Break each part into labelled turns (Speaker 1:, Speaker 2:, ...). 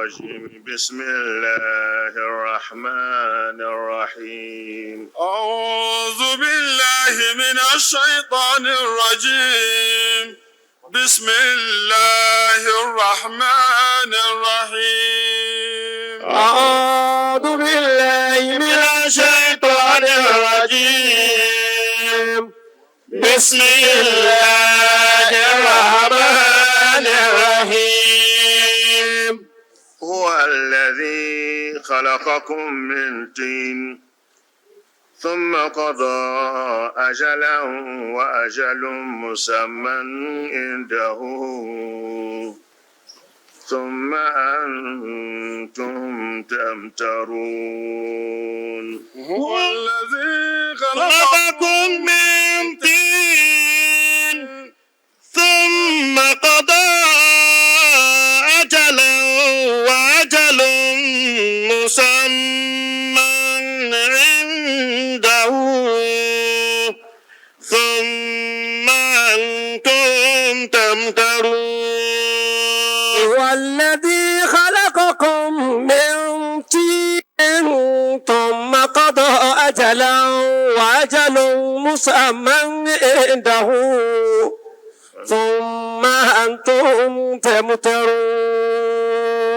Speaker 1: الرجيم بسم الله الرحمن الرحيم أعوذ بالله من الشيطان الرجيم بسم الله الرحمن الرحيم
Speaker 2: أعوذ بالله من الشيطان الرجيم بسم الله الرحمن الرحيم
Speaker 1: هو الذي خلقكم من طين ثم قضى أجلا وأجل مسمى عنده ثم أنتم تمترون هو الذي
Speaker 2: خلقكم من طين ثم قضى أجلا وأجل مسمى عنده ثم أنتم تمترون هو الذي خلقكم من طين ثم قضى أجلا وأجل مسمى عنده ثم أنتم تمترون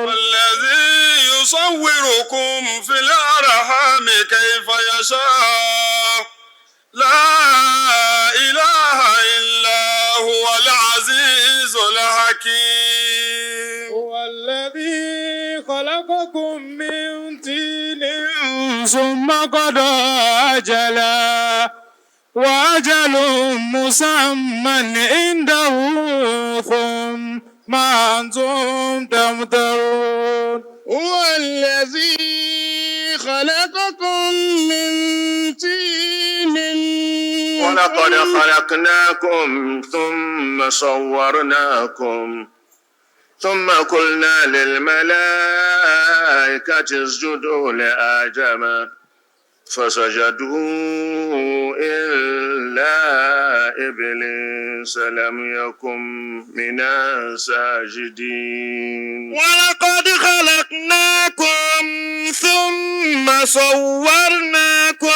Speaker 1: والذي يصوركم في الأرحام كيف يشاء لا إله إلا هو العزيز الحكيم
Speaker 2: هو الذي خلقكم من طين ثم قضى أجلا وأجل مسمى عنده ثم أنتم تمترون هو الذي خلقكم من طين
Speaker 1: ولقد خلقناكم ثم صورناكم ثم قلنا للملائكة اسجدوا لآدم فسجدوا إلا إبليس لم يكن من الساجدين
Speaker 2: ولقد خلقناكم ثم صورناكم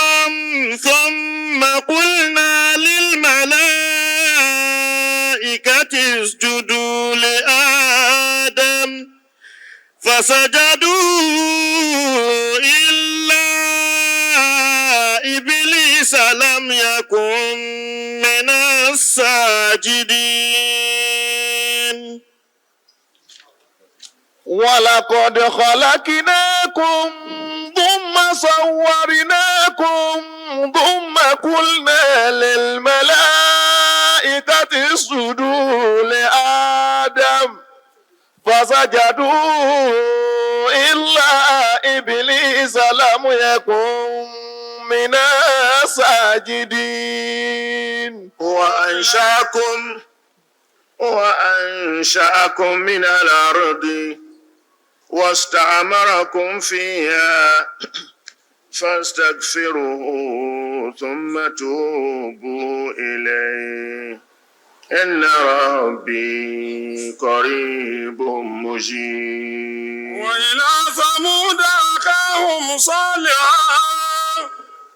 Speaker 2: ثم قلنا للملائكة اسجدوا لآدم فسجدوا إلا إبليس لم يكن من الساجدين ولقد خلقناكم ثم صورناكم ثم قلنا للملائكة اسجدوا لآدم فسجدوا إلا إبليس لم يكن من الساجدين
Speaker 1: وأنشأكم من الأرض واستعمركم فيها فاستغفروه ثم توبوا إليه إن ربي قريب مجيب وإلى ثمود أخاهم صالحا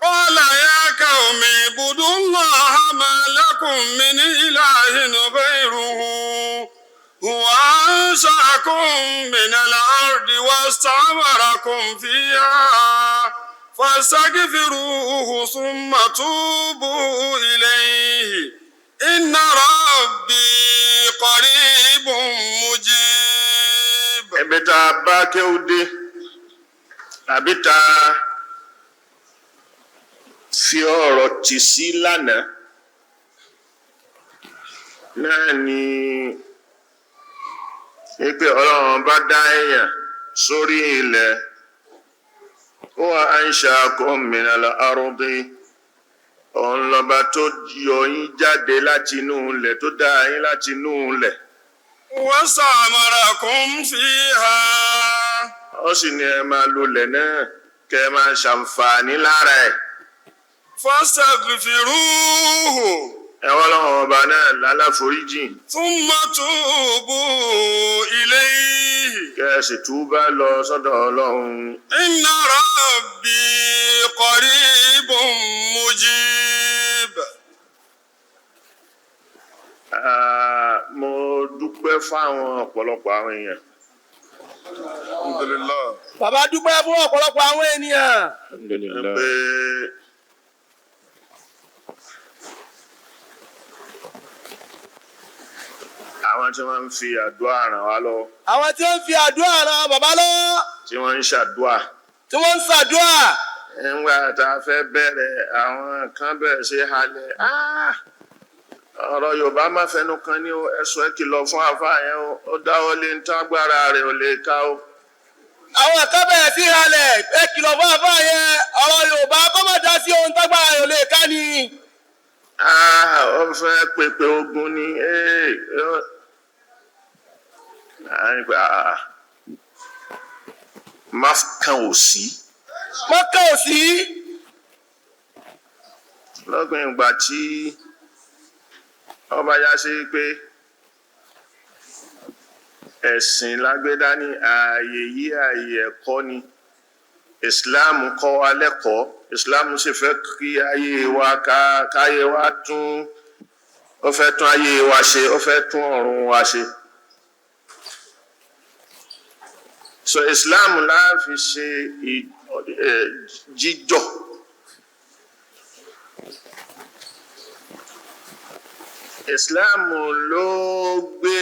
Speaker 1: قال يا قوم اعبدوا الله ما لكم من إله غيره هو أنشأكم من الأرض واستعمركم فيها فاستغفروه ثم توبوا إليه إن ربي قريب مجيب. إبتا باكودي أبتا fi ọ̀rọ̀ tì sí lánàá náà ni pé Ọlọ́run bá dá èèyàn sórí ilẹ̀ wa ansha'akum minal ardi òun lọ́ba tó yọ yín jáde láti inú ilẹ̀ tó dá yín láti inú ilẹ̀ wasta'marakum fiha ó sì ní ẹ máa lulẹ̀ náà kẹ́ ẹ máa ṣàǹfààní lára ẹ̀. Fastaghfiruhu. Ẹ wá lọ́wọ́ ọba náà lálàforíjì. Thumma tubu ilayhi. kẹ́sì túbá lọ sọ́dọ̀ Ọlọ́run.
Speaker 3: Inna rabbi qaribun mujib.
Speaker 1: Mo dúpẹ́ fáwọn ọ̀pọ̀lọpọ̀ àwọn èèyàn.
Speaker 3: Alhamdulillah.
Speaker 2: Bàbá dúpẹ́ fún ọ̀pọ̀lọpọ̀ àwọn ènìyàn.
Speaker 1: Pé àwọn tí wọ́n ń fi àdúrà ràn wá lọ́wọ́.
Speaker 2: Àwọn tí ó ń fi àdúrà ran bàbá lọ́wọ́,
Speaker 1: Tí wọ́n ń ṣàdúrà.
Speaker 2: tí wọ́n ń ṣàdúrà.
Speaker 1: Nígbà tá a fẹ́ bẹ̀rẹ̀ àwọn kan bẹ̀rẹ̀ sí halẹ̀. Ọ̀rọ̀ Yorùbá má fẹnu kan ní ẹ̀sùn ẹ̀ kìlọ̀ fún àfáà yẹn o. Ó dáwọ́ lé ń tágbára rẹ̀ ò lè ká o.
Speaker 2: Àwọn kan bẹ̀rẹ̀ sí halẹ̀ ẹ kìlọ̀ fún àfáà yẹn, ọ̀rọ̀ Yorùbá kọ́ má dá sí ohun tágbára rẹ̀ ò lè ká ni.
Speaker 1: Ó fẹ́ pèpè ogun ni. Má kàn ò sí.
Speaker 2: Mọ́kà ò sí.
Speaker 1: Lọ́gbìn ìgbà tí ọba yá sí pé ẹ̀sìn lágbédá ní ààyè yí ààyè ẹ̀kọ́ ni. Islam kọ́ wa lẹ́kọ̀ọ́. Islam sì fẹ́ kí ayé wa káyé wa tún, ó fẹ́ tún ayé wa ṣe, ó fẹ́ tún ọ̀run wa ṣe. So Islam láàfi ṣe jíjọ. Islam ló gbé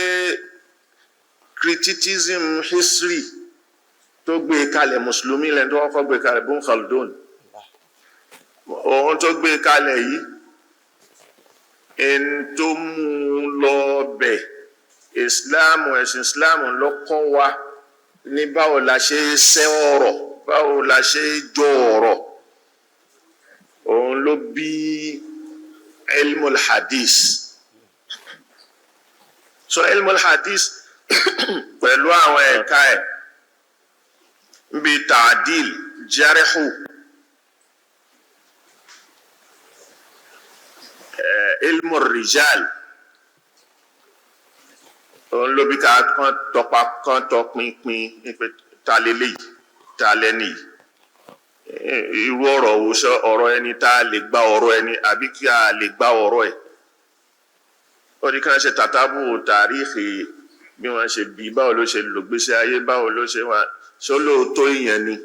Speaker 1: criticism history tó gbé kalẹ̀ Mùsùlùmí lẹ́nu tó kọ́kọ́ gbé kalẹ̀ Ibn Khaldun. Ohun tó gbé kalẹ̀ yìí ẹni tó mú lọ bẹ̀ ẹ̀sìn Islam ló kọ́ wa ní báwo la ṣe ṣẹ́ ọ̀rọ̀, báwo la ṣe jọ ọ̀rọ̀. Òun ló bí ilmul hadith. So ilmul hadith pẹ̀lú àwọn ẹ̀ka ẹ̀ bí ta'dil, jarihu, ilmu rijal. Òun ló bí ká kan tọpinpin pé ta lélẹ́yìí, ta lẹ́ni yìí. Irú ọ̀rọ̀ wo sọ ọ̀rọ̀ ẹni tá a lè gba ọ̀rọ̀ ẹni àbí kí a lè gba ọ̀rọ̀ ẹ̀. Ó ní ká ṣe tàtàbù tàríìkì bí wọ́n ṣe bí, báwo ló ṣe lò gbésí ayé, báwo ló ṣe wà sólóòótọ́ ìyẹn ni.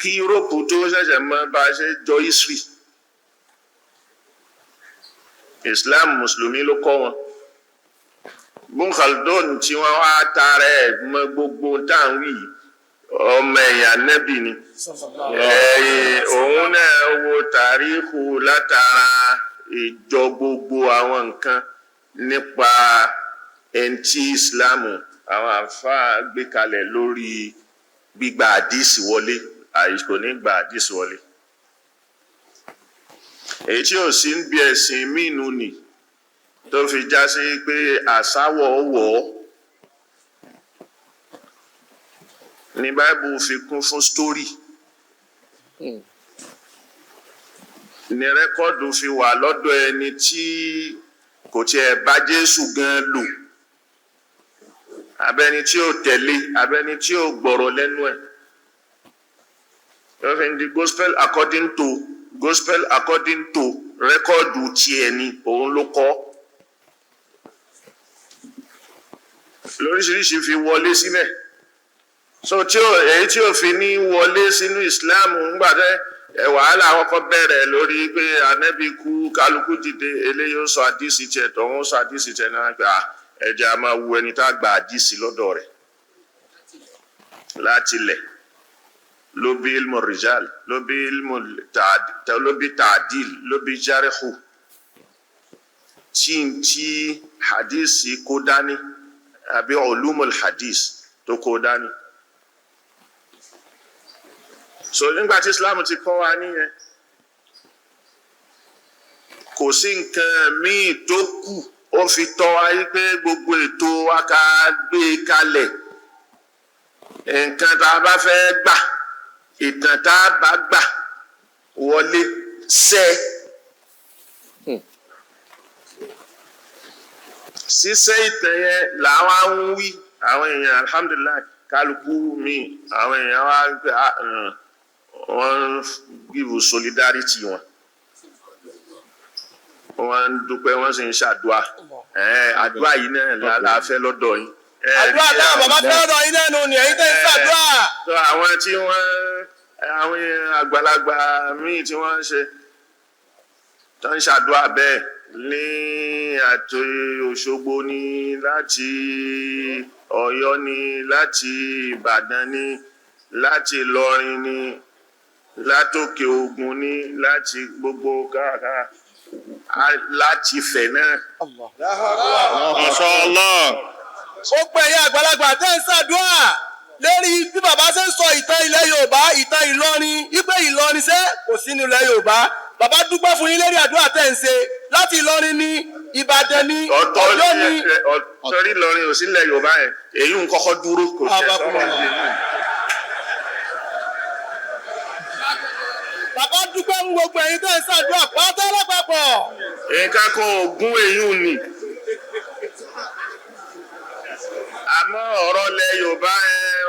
Speaker 1: Kí Yúróòpù tó ṣẹ̀ṣẹ̀ mọ̀ bá a ṣe jọ history, Islam Mùsùlùmí ló kọ́ wọn. Ibn Khaldun tí wọ́n wá tara ẹ̀ mọ gbogbo táwọn yìí, ọmọ ẹ̀yà Ànábì ni. Òun náà wo tàríkù látara ìjọ gbogbo àwọn nǹkan nípa ẹni tí Ìsìlámù àwọn àfáà gbé kalẹ̀ lórí gbígba àdísì wọlé, àìkò ní gba àdísì wọlé. Èyí tí ò sí ń bí ẹ̀sìn mínú nì tó fi já sí pé àsáwọ̀ wọ̀ ní Báíbù fi kún fún sítórì. Ní rẹ́kọ́ọ̀dù fi wà lọ́dọ̀ ẹni tí kò tiẹ̀ bá Jésù gan lò, abẹ́ni tí ó tẹ̀lé, abẹ́ni tí ó gbọ́rọ̀ lẹ́nu ẹ̀. Ó fi ń di gospel according to rẹ́kọ́ọ̀dù tiẹ̀ ni òun ló kọ́. Lóríṣiríṣi fi wọlé sílẹ̀. So èyí tí ò fi ní wọlé sínú Islam ńgbà tẹ́ wàhálà àkọ́kọ́ bẹ̀rẹ̀ lórí pé Ànábì kú, kálukú dìde, eléyìí ó sọ àdísì tiẹ̀, tọ̀hún ó sọ àdísì tiẹ̀ náà pé ẹ̀jẹ̀ a máa wu ẹni tá a gba àdísì lọ́dọ̀ rẹ̀. Láti lẹ̀ ló bí ilmu rijal, ló bí ta'dil, ló bí jarihu, tí hadisi kó dání àbí ulumul hadis tó kó dání. So nígbà tí Islam ti kọ́ wa níyẹn, kò sí nǹkan míì tó kù. Ó fi tọ́ wa yí pé gbogbo ètò wa ká gbé kalẹ̀. Nǹkan tá a bá fẹ́ gbà, ìtàn tá a bá gbà wọlé sẹ́. ṣíṣe ìtàn yẹn làwọn ń wí àwọn èèyàn alhamdulillah kálukú mi àwọn èèyàn wá pé wọ́n give solidarity wọ́n ń dúpẹ́ wọ́n sì ń ṣàdúà àdúà yìí náà la fẹ́ lọ́dọ̀ yín.
Speaker 2: àdúrà táwọn bàbá fẹ́ lọ́dọ̀ yín náà nù ní ẹ̀yin tẹ́ ń ṣàdúà.
Speaker 1: àwọn tí àwọn àgbàlagbà míì tí wọ́n ṣe tó ń ṣàdúà bẹ́ẹ̀ ní àti Òṣogbo ní láti Ọ̀yọ́ ní láti Ìbàdàn ní láti Ìlọrin ní látòkè Ògùn ní láti gbogbo káàkiri láti Ifẹ̀ náà.
Speaker 3: Mashallah.
Speaker 2: ó pè é àgbàlagbà tẹ́ ń ṣàdúà lérí bí bàbá ṣe ń sọ ìtàn ilẹ̀ Yorùbá ìtàn Ìlọrin wípé Ìlọrin ṣe kò sí ní ilẹ̀ Yorùbá bàbá dúpẹ́ fún yín lérí àdúrà tẹ́ ń ṣe láti Ìlọrin ní Ìbàdàn ní Ọ̀yọ́ ní.
Speaker 1: ọ̀tọ́rí Ìlọrin ò sí ilẹ̀ Yorùbá yẹn èyí ń kọ́kọ́ dúró kò tẹ̀ sọ́rọ̀
Speaker 2: bàbá dúpẹ́ fún gbogbo ẹ̀yin tẹ́ ń ṣàdúrà pátá lápapọ̀.
Speaker 1: nǹkan kan ògún èyí ni àmọ́ ọ̀rọ̀ ilẹ̀ Yorùbá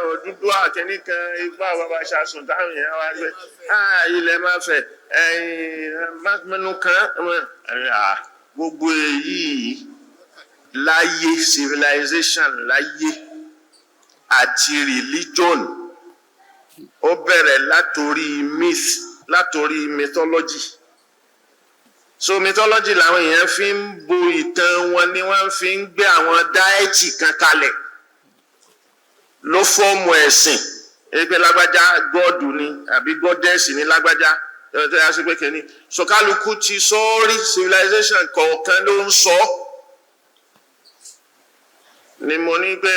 Speaker 1: òdúdú àkẹ́ní kan ipá bàbá ṣàṣùn táwọn èèyàn wá gbé ilẹ̀ máa fẹ̀ mẹ́nu kan gbogbo èyí láyé civilization láyé àti religion ó bẹ̀rẹ̀ látòrí mythology so mythology làwọn èèyàn fi ń bo ìtàn wọn ni wọ́n fi ń gbé àwọn dáẹ́tì kan kalẹ̀ ló fọ́ọ̀mù ẹ̀sìn pé lágbájá gọ́ọ̀dù ni àbí gọ́dẹ́sì ni lágbájá tó yà sí pé kìíní so kálukú ti sọ́ọ́rí civilization kọ̀ọ̀kan ló ń sọ ni mo ní pé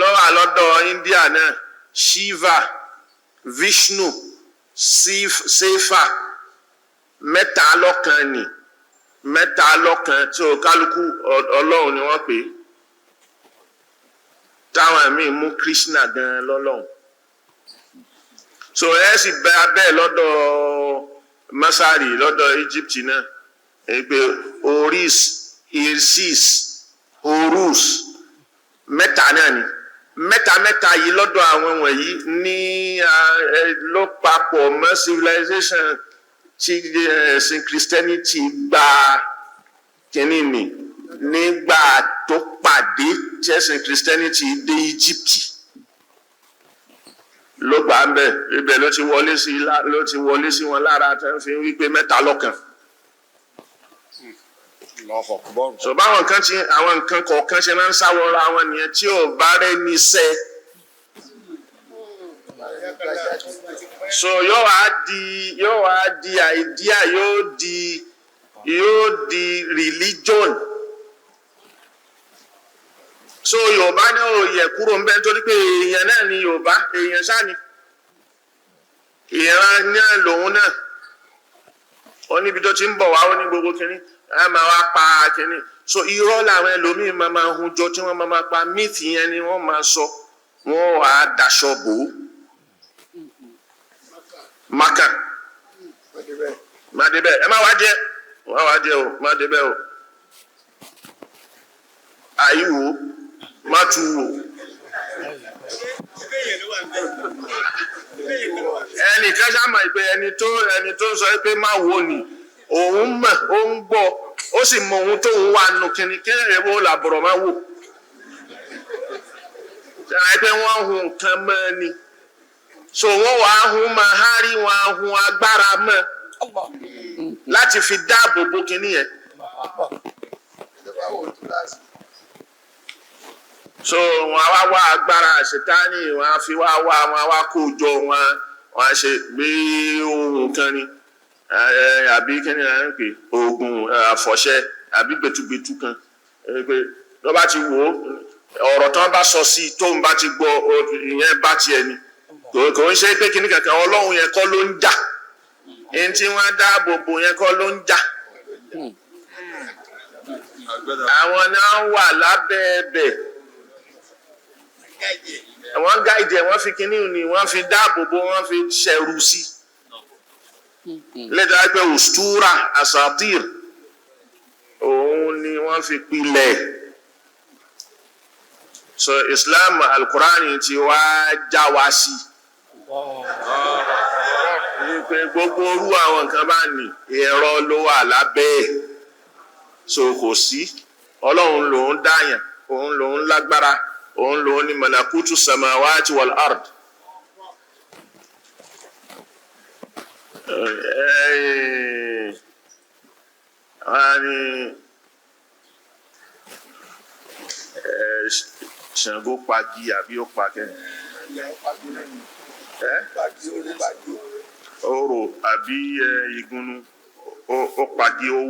Speaker 1: lọ́wọ́ lọ́dọ̀ India náà Shiva Vishnu Sefa mẹ́ta lọ́kan ni mẹ́ta lọ́kan tí o kálukú Ọlọ́run ni wọ́n pè é táwọn míì mú Krishna gan lọ́lọ́run so ẹ sì bẹ abẹ́ lọ́dọ̀ Masari lọ́dọ̀ Egypt náà pé Oris Isis Horus mẹ́ta náà ni mẹ́ta yìí lọ́dọ̀ àwọn wọ̀nyí ní ló papọ̀ mọ́ civilization tí ẹ̀sìn Christianity gba kínní ni nígbà tó pàdé tí ẹ̀sìn Christianity dé Egypt ló gbà ń bẹ̀ ibẹ̀ ló ti wọlé sí wọn lára tó ń fi wípé mẹ́ta lọ́kan. so báwọn kan tí àwọn nǹkan kọ̀ọ̀kan ṣe máa ń sáwọ́ra wọn nìyẹn tí ò bá rẹ̀ ní sẹ́ so yóò wá di idea yóò di religion so Yorùbá náà ò yẹ kúrò ńbẹ̀ nítorí pé èèyàn náà ni Yorùbá èèyàn ṣáà ni ìran náà lòun náà ó níbi tó ti ń bọ̀ wá ó ní gbogbo kínní ẹ máa wá pa kínní so irọ́ làwọn ẹlòmíì máa hun jọ tí wọ́n máa pa míìtì yẹn ni wọ́n máa sọ wọ́n wà á daṣọ bò ó maka má débẹ̀ ẹ má wá jẹ o má débẹ̀ o àyíwò má tu wò ẹnìkan ṣàmà pé ẹni tó sọ pé má wò ni òun mọ̀ ó ń gbọ́ ó sì mọ ohun tó ń wà nù kíni kí ẹ wo làbọ̀rọ̀ má wò ṣàlàyé pé wọ́n hun nǹkan mọ́ ni so wọ́n wàá hun máa hárí wọn hun agbára mọ́ láti fi dáàbò bo kíní yẹn so wọn á wá agbára àṣetánì wọn á fi wá wọn á wá kó jọ wọn á ṣe gbé ohun kan ni àbí kí ni à ń pè oògùn àfọ̀ṣẹ àbí gbẹtugbẹtu kan pé ló bá ti wò ó ọ̀rọ̀ tí wọ́n bá sọ sí tóun bá ti gbọ́ ìyẹn bá tiẹ̀ ni kò ń ṣe pé kíní kankan Ọlọ́run yẹn kọ́ ló ń jà ẹni tí wọ́n dáàbò bò yẹn kọ́ ló ń jà àwọn náà wà lábẹ́ ẹbẹ̀ wọ́n gáìdì ẹ̀ wọ́n fi kíní ni wọ́n fi dáàbò bò wọ́n fi ṣẹ̀rù sí lẹ́tà pé ustura asatir òun ni wọ́n fi pilẹ̀. So Islam al-Qur'ani ti wá já wa sí pé gbogbo orú àwọn nǹkan bá ní ẹ̀rọ ló wà lábẹ́ ẹ̀. So kò sí ọlọ́run lòun dáyàn, òun lòun lágbára, òun lòun ní malakutu samawati wal ard. Ṣàngó pagi àbí ó pa kẹ́ni oro àbí ìgúnnu ó pagi ó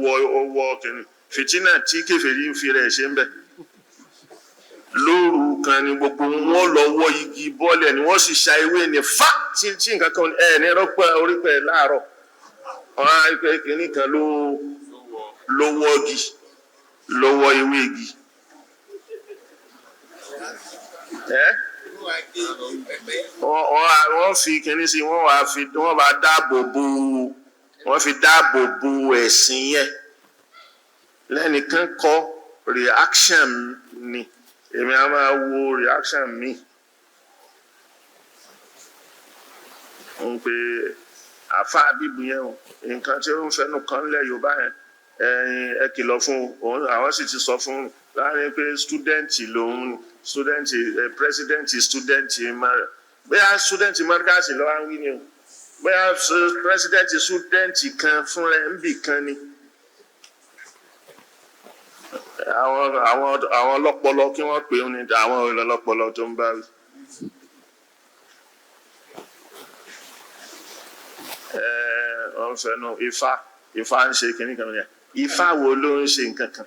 Speaker 1: wọ́ kẹ́ni fìtínà tí kèfèrí ń fi rẹ̀ ṣe ń bẹ̀. Lóru kan ni gbogbo wọn lọ wọ́ igi bọ́lẹ̀ ni wọ́n sì ṣa ewé ní fa tí nǹkan kan ní rọ́pẹ́ orípẹ́ láàárọ̀ wọn á rí pé kìnnì kan ló wọ́gi ló wọ́ ewé igi. Wọ́n fi kìnnì sí wọ́n bá dáàbò bo ẹ̀sìn yẹn. Lẹ́nìkan kọ reaction ni èmi a máa wo reaction mi n pe àfa bíbu yẹn o nǹkan tí ó ń fẹnu kan lẹ Yorùbá yẹn ẹ kìlọ̀ fún òun àwọn sì ti sọ fún láàrin pé president bóyá student Markaz lọ wá ń wí ni o bóyá president student kan fúnra ẹ̀ ń bì kan ni. Àwọn ọlọ́pọlọ kí wọ́n pè é ní àwọn ọlọ́pọlọ tó ń bá wí. Wọ́n fẹ́nu Ifá ń ṣe kìnnì kan yẹn. Ifá wo ló ń ṣe nǹkan kan?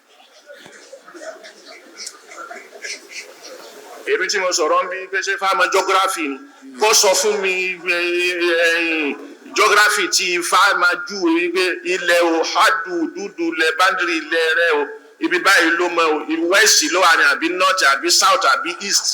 Speaker 1: Èmi tí mo sọ̀rọ̀ ń bí pé ṣé Ifá mọ geography ni kó sọ fún mi geography tí Ifá máa júwe wípé ilẹ̀ òhádù dúdú ilẹ̀ báńdìrì ilẹ̀ rẹ o ibi báyìí ló mọ ibi west ló wà ní àbí north àbí south àbí east.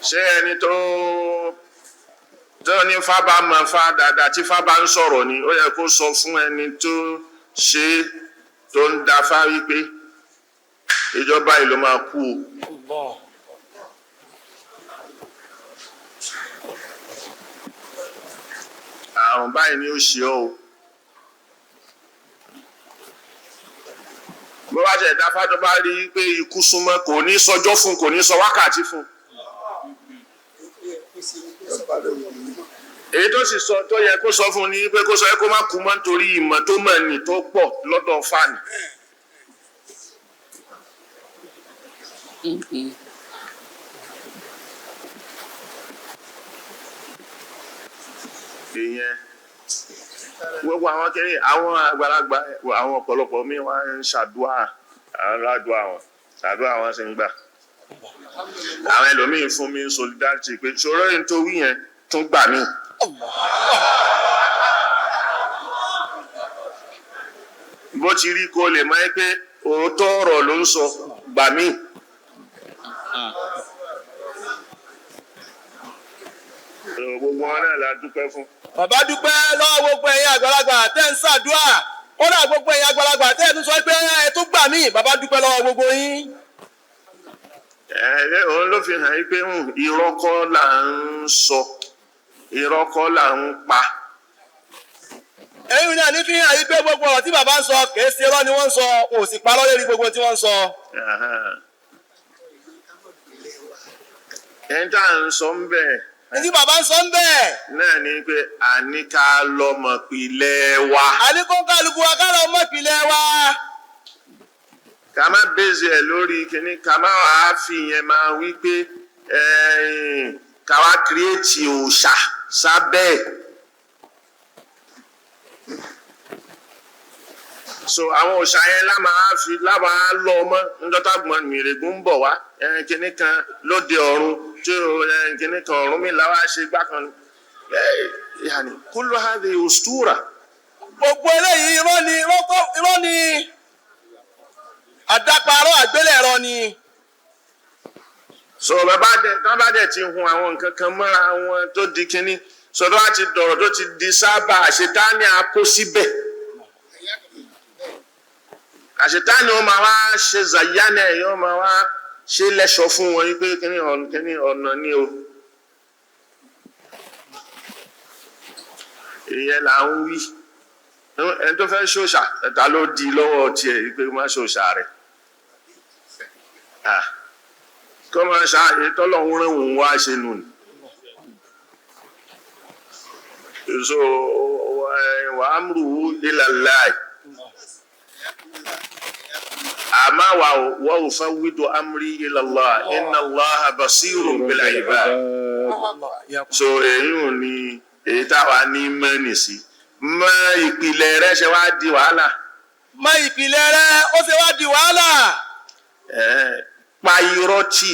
Speaker 1: Ṣé ẹni tó ní Ifá bá mọ Ifá dáadáa tí Ifá bá ń sọ̀rọ̀ ni ó yẹ kó sọ fún ẹni tó ṣe tó ń dáfá wípé ìjọba yìí ló máa kú o. Àrùn báyìí ni ó ṣe ọ́ o. Bó bá jẹ́ ìdáfá tó bá rí pé ikú súnmọ́ kò ní sọjọ́ fún kò ní sọ wákàtí fún. Èyí tó sì sọ tó yẹ kó sọ fún ni pé kó sọ kó má kú mọ́ nítorí ìmọ̀ tó mọ̀ ní tó pọ̀ lọ́dọ̀ fáànì. Ìyẹn gbogbo àwọn kiri àwọn àgbàlagbà àwọn ọ̀pọ̀lọpọ̀ mi wá ń ṣàdúà àwọn ládùá wọn ṣàdúà wọn sì ń gbà. Àwọn ẹlòmíín fún mi solidarity pé ṣòro yìí tó wí yẹn tún gbà mí. Bó ti rí kó lè máa ń pé òótọ́ ọ̀rọ̀ ló ń sọ gbà mí. Gbogbo wọn náà la dúpẹ́ fún.
Speaker 2: Bàbá dúpẹ́ lọ́wọ́ gbogbo ẹ̀yin àgbàlagbà tẹ́ ń ṣàdúà ó dà gbogbo ẹ̀yin àgbàlagbà tẹ́ ẹ̀ tún sọ pé ẹ tún gbà mí. Bàbá dúpẹ́ lọ́wọ́ gbogbo yín.
Speaker 1: Òun ló fi hàn yí pé irọ́ kọ́ là ń sọ irọ́ kọ́ là ń pa.
Speaker 2: Ẹ̀yin náà ní fi hàn yí pé gbogbo ọ̀rọ̀ tí bàbá ń sọ kìí ṣe irọ́ ni wọ́n ń sọ kò sì parọ́ lórí gbogbo tí wọ́n ń sọ.
Speaker 1: Ẹni tá à ń sọ ń bẹ̀.
Speaker 2: Ní bàbá ń sọ ń bẹ̀.
Speaker 1: Náà ni pé àní ká lọ́mọ pìlẹ̀ wa.
Speaker 2: Àní kó kálukú wa ká lọ́mọ pìlẹ̀ wa.
Speaker 1: Ká má bèzè ẹ̀ lórí kìíní ká má wàá fi yẹn máa wí pé ká wá kírètì òòṣà sábẹ́ ẹ̀. So àwọn òòṣà yẹn lábàá lọ ọmọ ńdọ́tà gbọ́n mìrègùn ń bọ̀ wá kìíní kan lóde ọ̀run tí kìíní kan Ọ̀rúnmìlà wá ṣe gbá kan yàní kullu hadhihi ustura
Speaker 2: gbogbo eléyìí irọ́ ni àdáparọ́ àgbélẹ̀rọ ni.
Speaker 1: so bàbá dẹ̀ ti hun àwọn nǹkan kan mọ́ra wọn tó di kínní sọdọ́ àti dọ̀rọ̀ tó ti di sábà àṣetánì akó síbẹ̀ àṣetánì ó máa wá ṣe zàyánà ẹ̀yọ́ máa wá ṣe lẹ́ṣọ̀ fún wọn wípé kínní ọ̀nà ni o. ìyẹn là ń wí ẹni tó fẹ́ ṣòṣà ẹ̀ta ló di lọ́wọ́ tiẹ̀ wípé má ṣòṣà rẹ̀ kọ́ máa ṣàyè tọ́lọ́hún rẹ̀ wọ́n wá ṣe nù ní. so wa amruhu ila Allah àmọ́ wa ufawwidu amri ila Allah inna Allaha basirun bil ibad. so èyí ò ní èyí táwa ní mẹ́nì sí mọ ìpìlẹ̀ rẹ̀ ṣe wá di wàhálà.
Speaker 2: mọ ìpìlẹ̀ rẹ̀ ó ṣe wá di wàhálà.
Speaker 1: pa irọ́ tì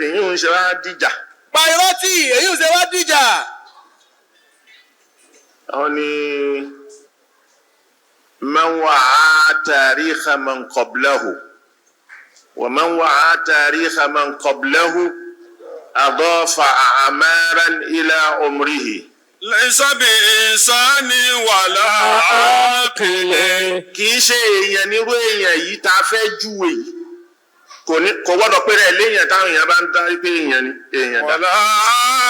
Speaker 1: èyí ò ń ṣe wá dìjà.
Speaker 2: pa irọ́ tì èyí ò ṣe wá dìjà.
Speaker 1: àwọn ni man wa'a tarikha man qablahu wa man wa'a tarikha man qablahu adafa a'maran ila umrihi.
Speaker 3: laysa bi insani wala aqili.
Speaker 1: kì í ṣe èèyàn nírú èèyàn yìí tá a fẹ́ júwe yìí kò gbọ́dọ̀ pé rẹ̀ léèyàn táwọn èèyàn bá ń dá pé èèyàn ni èèyàn dá.
Speaker 3: wala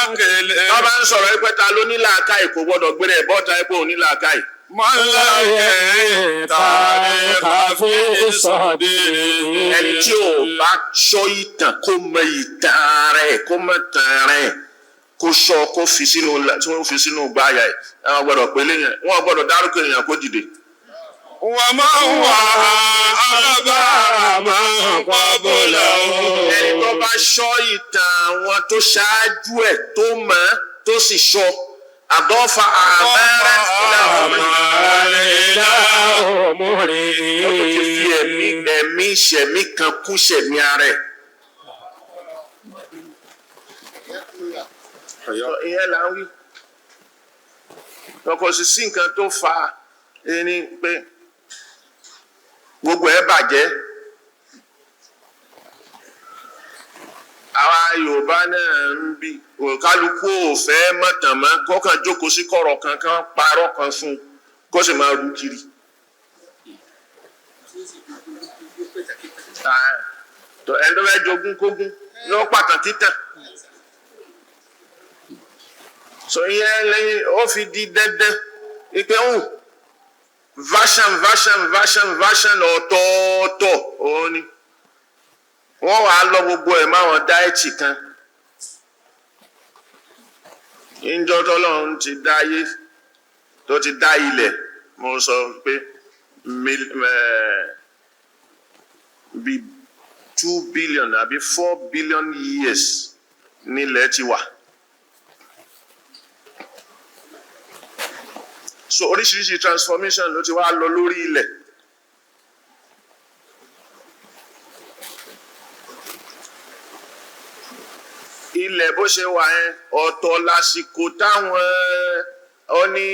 Speaker 3: aqili.
Speaker 1: wọ́n bá ń sọ̀rọ̀ pé ta ló ní làákàyè kò gbọ́dọ̀ gbé rẹ̀ bọ́ta pé òun ní làákàyè.
Speaker 3: mọ́láyé tarikha fi sadri.
Speaker 1: ẹni tí ò bá sọ ìtàn kó mọ ìtàn rẹ̀ kó mọ tàn rẹ̀ kó sọ kó fi sínú gbáyà ẹ̀ àwọn gbọ́dọ̀ pé léèyàn wọ́n gbọ́dọ̀ dárúkọ èèyàn kó dìde.
Speaker 3: wa man wa'a akhbara man qablahu.
Speaker 1: ẹni tó bá sọ ìtàn àwọn tó ṣáájú ẹ̀ tó mọ̀ tó sì sọ àdọ́fà àmẹ́rẹ́
Speaker 3: ila umrihi.
Speaker 1: ó ti fi ẹ̀mí ìṣẹ̀mí kan kún ṣẹ̀mí ara ẹ̀. ìyẹn là ń wí ọkọ̀ sì sí nǹkan tó fa ẹni pé gbogbo ẹ̀ bàjẹ́. àwa Yorùbá náà ń bí kálukú ò fẹ́ mọ̀tàn mọ́ kọ́kàn jókòó sí kọ̀rọ̀ kankan parọ́ kan fún un kó sì máa rú kiri. ẹni tó fẹ́ jogún kógún ló pàtàkì tàn. sọ ìyẹn lẹ́yìn ó fi di dandan ìpè ń version ọ̀tọ̀ọ̀tọ̀ òun ni wọ́n wàá lọ gbogbo ẹ̀ máwọn dáẹ́tì kan níjọ́ tọ́lọ́run ti dá ayé tó ti dá ilẹ̀ mo sọ pé bí 2 billion àbí 4 billion years nílẹ̀ ti wà. so oríṣiríṣi transformation ló ti wá lọ lórí ilẹ̀. ilẹ̀ bó ṣe wà yẹn ọ̀tọ̀ lásìkò táwọn ó ní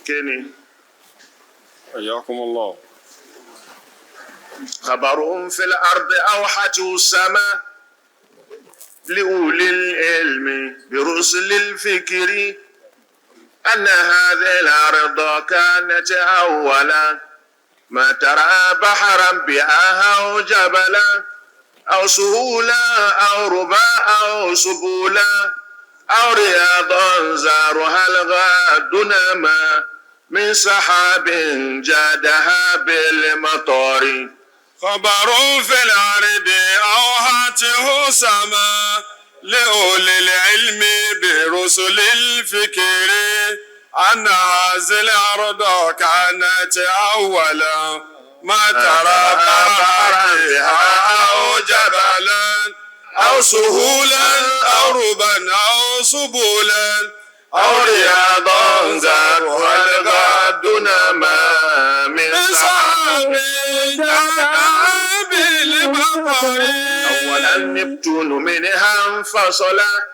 Speaker 1: kíni.
Speaker 3: Hayyakumullah.
Speaker 1: khabarun fil ardi awhatu sama liulil ilmi birusulil fikri anna hadhihi al-arda kanat awwalan ما ترى بحرا بها أو جبلا أو سهولا أو ربا أو سبولا أو رياضا زارها الغاد نما من سحاب جادها بالمطار
Speaker 3: خبر في الأرض أوهاته سما لأولي العلم برسل الفكر أن هذه الأرض كانت أولا ما ترى بحرها أو جبلا أو سهولا أو ربا أو سبولا أو رياضا زارها الغاد نما من سحاب جادها بالمطر
Speaker 1: أولا نبتون منها انفصلا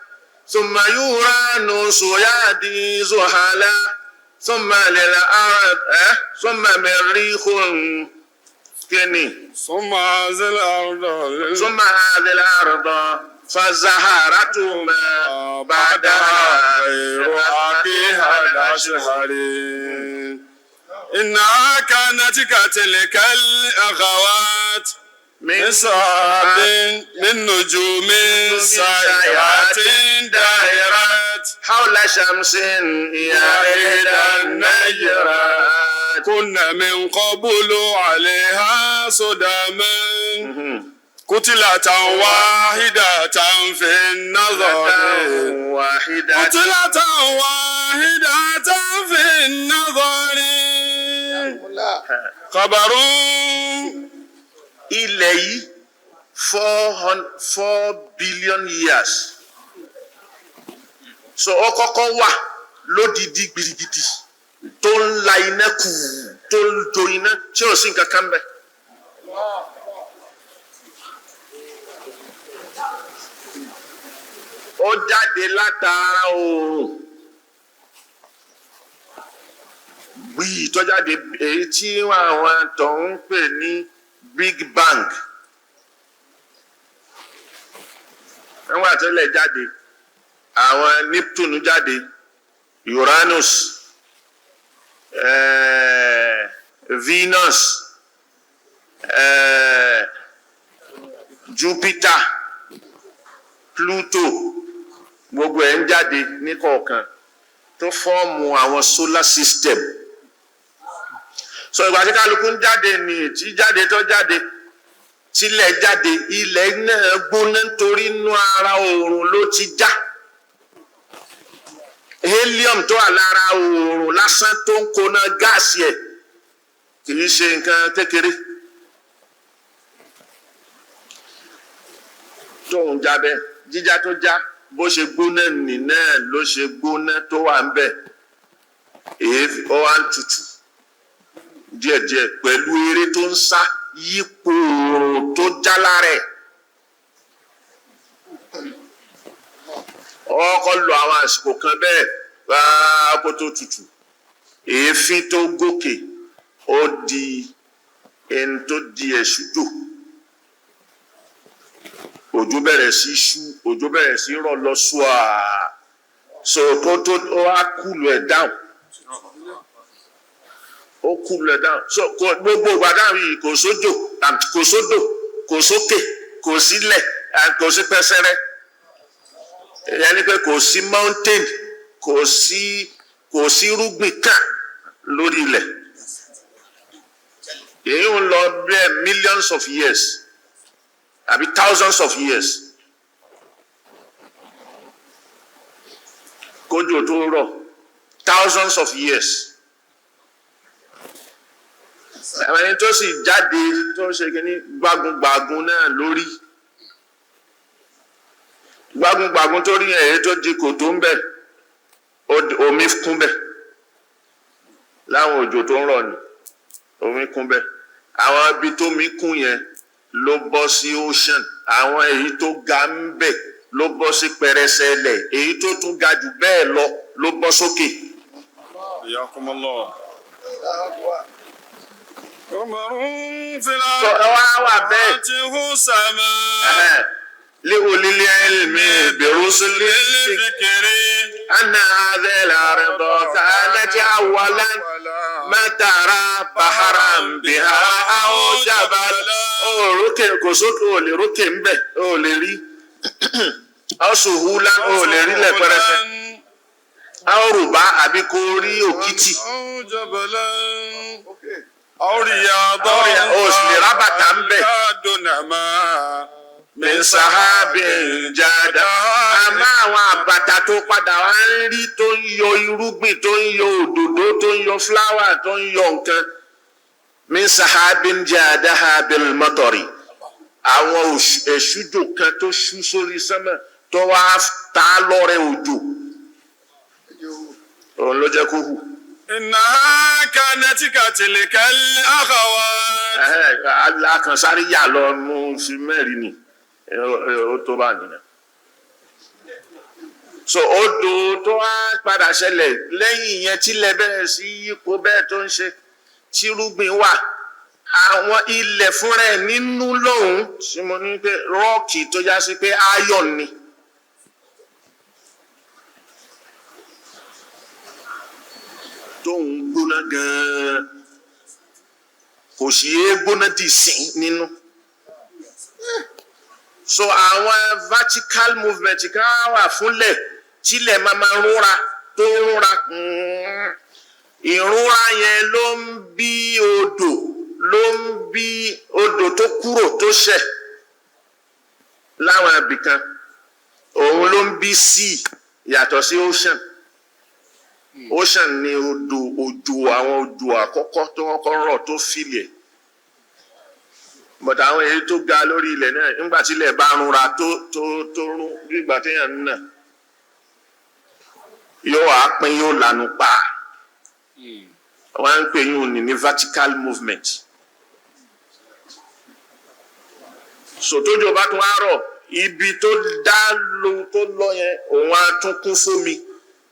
Speaker 1: ثم يورانوس يهدي زحلا ثم للأرض ثم مريخ كني
Speaker 3: ثم هذه
Speaker 1: الأرض فزهرتهما بعدها غير
Speaker 3: أخيها الأشهر إنها كانت كتلك الأخوات من سحاب من نجوم سائرات دائرات
Speaker 1: حول شمس يا إحدى النجرات
Speaker 3: كنا من قبل عليها صداما كتلة واحدة في النظر كتلة واحدة في النظر خبر
Speaker 1: ilẹ̀ yìí 4 billion years so ó kọ́kọ́ wà lódìdí gbirigidi tó ń la iná kù tó ń do iná tí ò sí nǹkan kan bẹ́ẹ̀. ó jáde látara oòrùn gbìyì tó jáde èyí tí àwọn tó ń pè ní Big Bang àwọn àtẹlẹ jáde àwọn Neptune jáde Uranus Venus Jupiter Pluto gbogbo ẹ̀ ń jáde ní kọ̀ọ̀kan tó fọ́ọ̀mù àwọn solar system. So ìgbà tí kálukú ń jáde ní tí jáde tó jáde tílẹ̀ jáde ilẹ̀ náà gbóná nítorí inú ara oòrùn ló ti já helium tó wà lára oòrùn lásán tó ń kóná gáàsì ẹ̀ kì í ṣe nǹkan kékeré tó ń jábẹ́ jíjá tó já bó ṣe gbóná nì náà ló ṣe gbóná tó wà ń bẹ̀ èéfì ó wá ń tutù díẹ̀díẹ̀ pẹ̀lú eré tó ń sá yípo oòrùn tó já lára ẹ̀. ọkọ̀ lọ àwọn àsìkò kan bẹ́ẹ̀ bá kó tó tutù èéfín tó gòkè ó di ẹni tó di ẹ̀ṣújò òjò bẹ̀rẹ̀ sí ṣú òjò bẹ̀rẹ̀ sí rọ̀ lọ ṣùà so tó ó wá kúlù ẹ̀ dáhùn ó kúlù ẹ̀ dáhùn so gbogbo ìgbàdáhùn yìí kò sójò kò sódò kò sókè kò sílẹ̀ kò sí pẹ́sẹ́rẹ́ ìyẹn ni pé kò sí mountain kò sí rúgbìn kan lórí ilẹ̀ èyí ń lọ bẹ́ẹ̀ millions of years àbí thousands of years kójò tó rọ̀ thousands of years àwọn ẹni tó sì jáde tó ń ṣe kínní gbágungbàgun náà lórí gbágungbàgun tó rí èyí tó di kòtò ń bẹ omi kún bẹ láwọn òjò tó ń rọ̀ ni omi kún bẹ àwọn ibi tó mi kún yẹn ló bọ́ sí ocean àwọn èyí tó ga ń bẹ ló bọ́ sí pẹrẹsẹ ilẹ̀ èyí tó tún ga jù bẹ́ẹ̀ lọ ló bọ́ sókè. لأولي العلم برسل الفكر أن هذه الأرض كانت أولا ما ترى بحرا بها أو جبل روكي كوسوك أولي روكي مبه أولي ري أو سهولا أولي ري لفرسة أو ربا أبي كوري وكيتي
Speaker 3: أو رياضة
Speaker 1: أو سلي ربا مبه min sahabin jada àmọ́ àwọn àbàtà tó padà wá ń rí tó ń yọ irúgbìn tó ń yọ òdòdó tó ń yọ fúláwà tó ń yọ nǹkan min sahabin jada bil matari àwọn ẹ̀ṣújò kan tó ṣú sórí sánmà tó wá ta lọ́rẹ̀ òjò òun ló jẹ́ kó hù.
Speaker 3: إنها كانت كتلك الأخوات.
Speaker 1: akànsárí yà lọ mú sí mẹ́rin ni ó tó bá nìyẹn so odò tó wá padà ṣẹlẹ̀ lẹ́yìn yẹn tílẹ̀ bẹ̀rẹ̀ sí yípo bẹ́ẹ̀ tó ń ṣe tírúgbìn wà àwọn ilẹ̀ fúnra ẹ̀ nínú lọ́hùn tí mo ní pé rọ́ọ̀kì tó já sí pé iron ni tóun gbóná gan-an kò sí é gbóná dì sí nínú so àwọn vertical movement kan wà fúnlẹ̀ tílẹ̀ máa rúnra tó rúnra ìrúnra yẹn ló ń bí odò tó kúrò tó ṣẹ̀ láwọn ibìkan òun ló ń bí sea yàtọ̀ sí ocean ni òjò àwọn òjò àkọ́kọ́ tó kọ́kọ́ rọ̀ tó fìlẹ̀ but àwọn èyí tó ga lórí ilẹ̀ náà nígbà tí ilẹ̀ bá rúnra tó rún bí ìgbà téèyàn ń nà yóò wá pín yóò lànà pa wọ́n ń pè yín ní vertical movement so tójò bá tún wá rọ̀ ibi tó dá lo tó lọ yẹn òun á tún kún fómi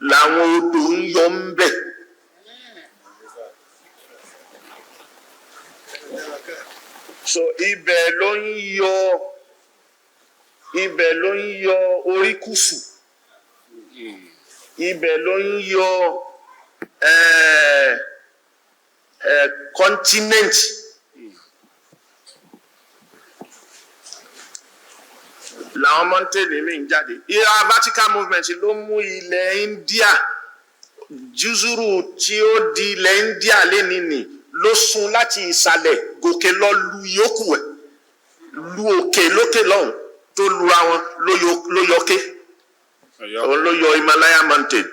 Speaker 1: làwọn odò ń yọ ń bẹ̀. so ibẹ̀ ló ń yọ oríkùsù ibẹ̀ ló ń yọ continent làwọn mọ́ńtẹ́nì mi ń jáde ìhà vertical movement ló mú ilẹ̀ India jùzúrù tí ó di ilẹ̀ India lẹ́ni nì ló sún láti ìsàlẹ̀ gòkè lọ lu yòókù ẹ̀ lu òkè lókè lọ́hùn tó lura wọn ló yọké òun ló yọ Himalaya mountain.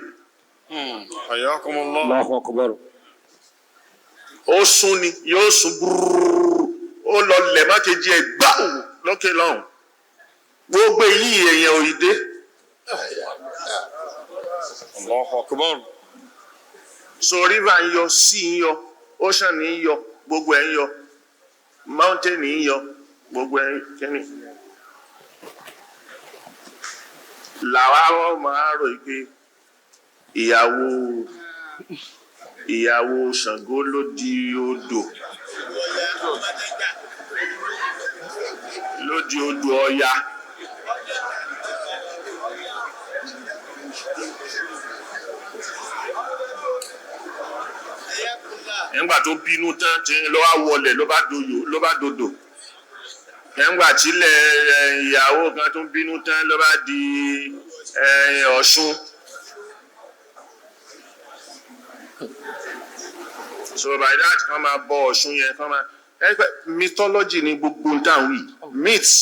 Speaker 3: Allahu Akbar.
Speaker 1: ó sún ni yóò sún gbúrúrú ó lọ lẹ̀ mákejì ẹ̀ gbáwò lókè lọ́hùn gbogbo èyí èèyàn ò dé.
Speaker 3: Allahu Akbar.
Speaker 1: so river ń yọ sea ń yọ ocean ń yọ gbogbo ẹ̀ ń yọ mountain ń yọ gbogbo ẹ̀ kẹ́ni. làwa máa rò pé ìyàwó Ṣàngó ló di odò Ọya. nígbà tó bínú tán tí ló wá wọlé ló bá dodò nígbà tílẹ̀ ìyàwó kan tó bínú tán ló bá di Ọ̀ṣun. so by that kan máa bọ Ọ̀ṣun yẹn kan máa mythology ni gbogbo nǹkan wí myths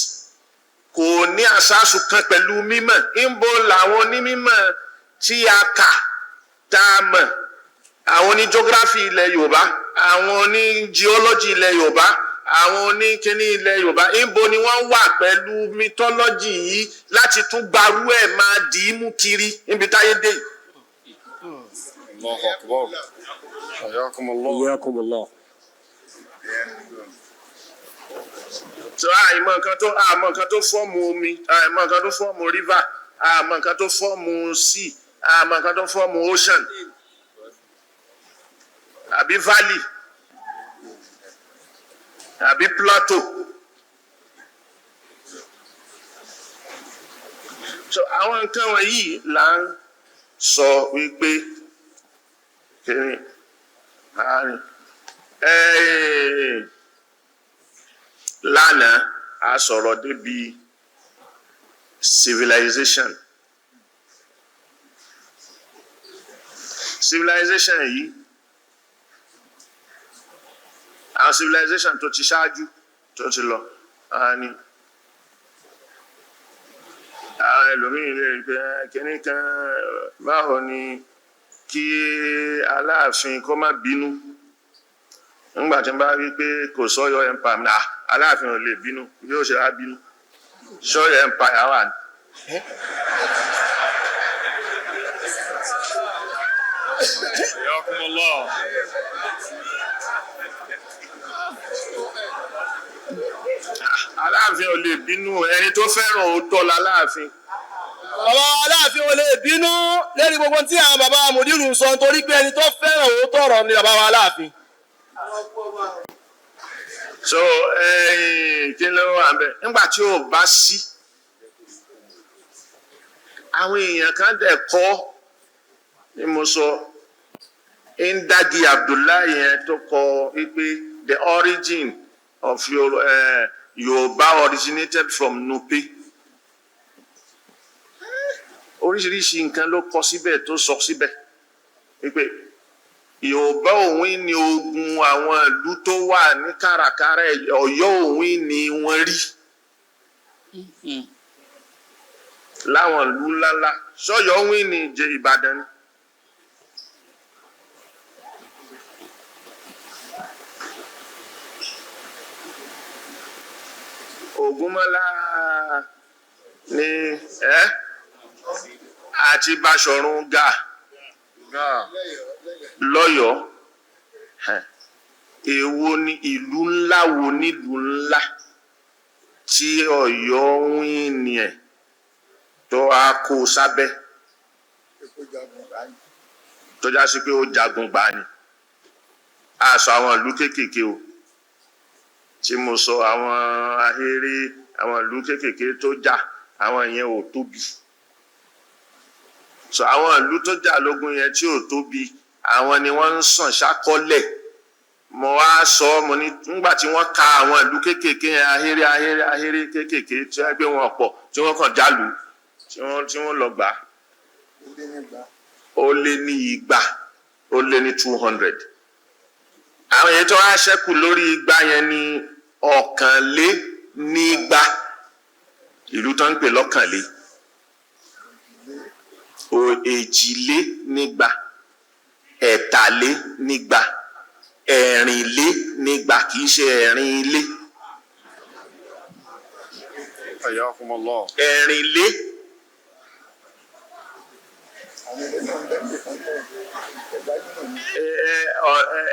Speaker 1: kò ní àṣàṣù kan pẹ̀lú mímọ̀ níbo làwọn onímọ̀ tí a kà tá a mọ̀ àwọn oní geography ilẹ̀ Yorùbá àwọn oní geology ilẹ̀ Yorùbá àwọn oní kíní ilẹ̀ Yorùbá níbo ni wọ́n wà pẹ̀lú mythology yìí láti tún gbarú ẹ̀ máa dì í mú kiri níbi táyé dé.
Speaker 3: Allahu Akbar.
Speaker 2: Hayyakumullah.
Speaker 1: so àìmọ̀ nǹkan tó fọ́ọ̀mù omi àìmọ̀ nǹkan tó fọ́ọ̀mù river àìmọ̀ nǹkan tó fọ́ọ̀mù sea àìmọ̀ nǹkan tó fọ́ọ̀mù ocean àbí valley àbí plateau. so àwọn nǹkan wọ̀nyí là ń sọ wípé kìíní àárín lánàá a sọ̀rọ̀ débi civilization yìí àwọn civilization tó ti ṣáájú tó ti lọ ní àwọn ẹlòmíín lè rí pé kíní kan báwo ni kí Aláàfin kó má bínú nígbà tí n bá rí pé kò sọ́yọ́ empire náà Aláàfin ò lè bínú yóò ṣe á bínú sọ́yọ́ empire wà ní.
Speaker 3: Hayyakumullah.
Speaker 1: Aláàfin ò lè bínú ẹni tó fẹ́ràn òótọ́ l'Aláàfin
Speaker 2: bàbá Aláàfin ò lè bínú lórí gbogbo tí àwọn bàbá Mùdírù ń sọ nítorí pé ẹni tó fẹ́ràn òótọ́ ọ̀rọ̀ ni bàbá Aláàfin.
Speaker 1: so kí ló wà bẹ́ẹ̀ nígbà tí ò bá sí àwọn èèyàn kan dẹ̀ kọ́ ni mo sọ Indagi Abdullahi yẹn tó kọ wípé the origin of Yorùbá originated from Nupe. Oríṣiríṣi nǹkan ló kọ síbẹ̀ tó sọ síbẹ̀ wípé Yorùbá òun ni ogun àwọn ìlú tó wà ní kàràkàrà Ọ̀yọ́ òun ni wọ́n rí láwọn ìlú ńláńlá sọ́yọ́ òun ni jẹ Ìbàdàn ni. Ògúnmọ́lá ni àti Báṣọ̀run Gáà lọ́yọ̀ọ́ èwo ni ìlú ńlá wo nílùú ńlá tí Ọ̀yọ́ wín ni ẹ̀ tó a kó sábẹ́ tó já sí pé ó jagun gbà ni a sọ àwọn ìlú kéékèèké o tí mo sọ àwọn ahéré àwọn ìlú kéékèèké tó jà àwọn yẹn ò tóbi so àwọn ìlú tó jà lógun yẹn tí ò tóbi àwọn ni wọ́n ń sàn ṣákọ́lẹ̀ mo wá sọ mo ní nígbà tí wọ́n ka àwọn ìlú kéékèèké yẹn ahéré kéékèèké tí wọ́n gbé wọn pọ̀ tí wọ́n kàn jálù tí wọ́n lọ gbà ó lé ní 200 ó lé ní 200 àwọn èyí tó wá ṣẹ́kù lórí igba yẹn ní 100 ìlú tó ń pè lọ́kànlé 200 300 400 kì í ṣe ẹ̀rin ilé.
Speaker 3: Ayakumullah.
Speaker 1: Ẹ̀rin ilé.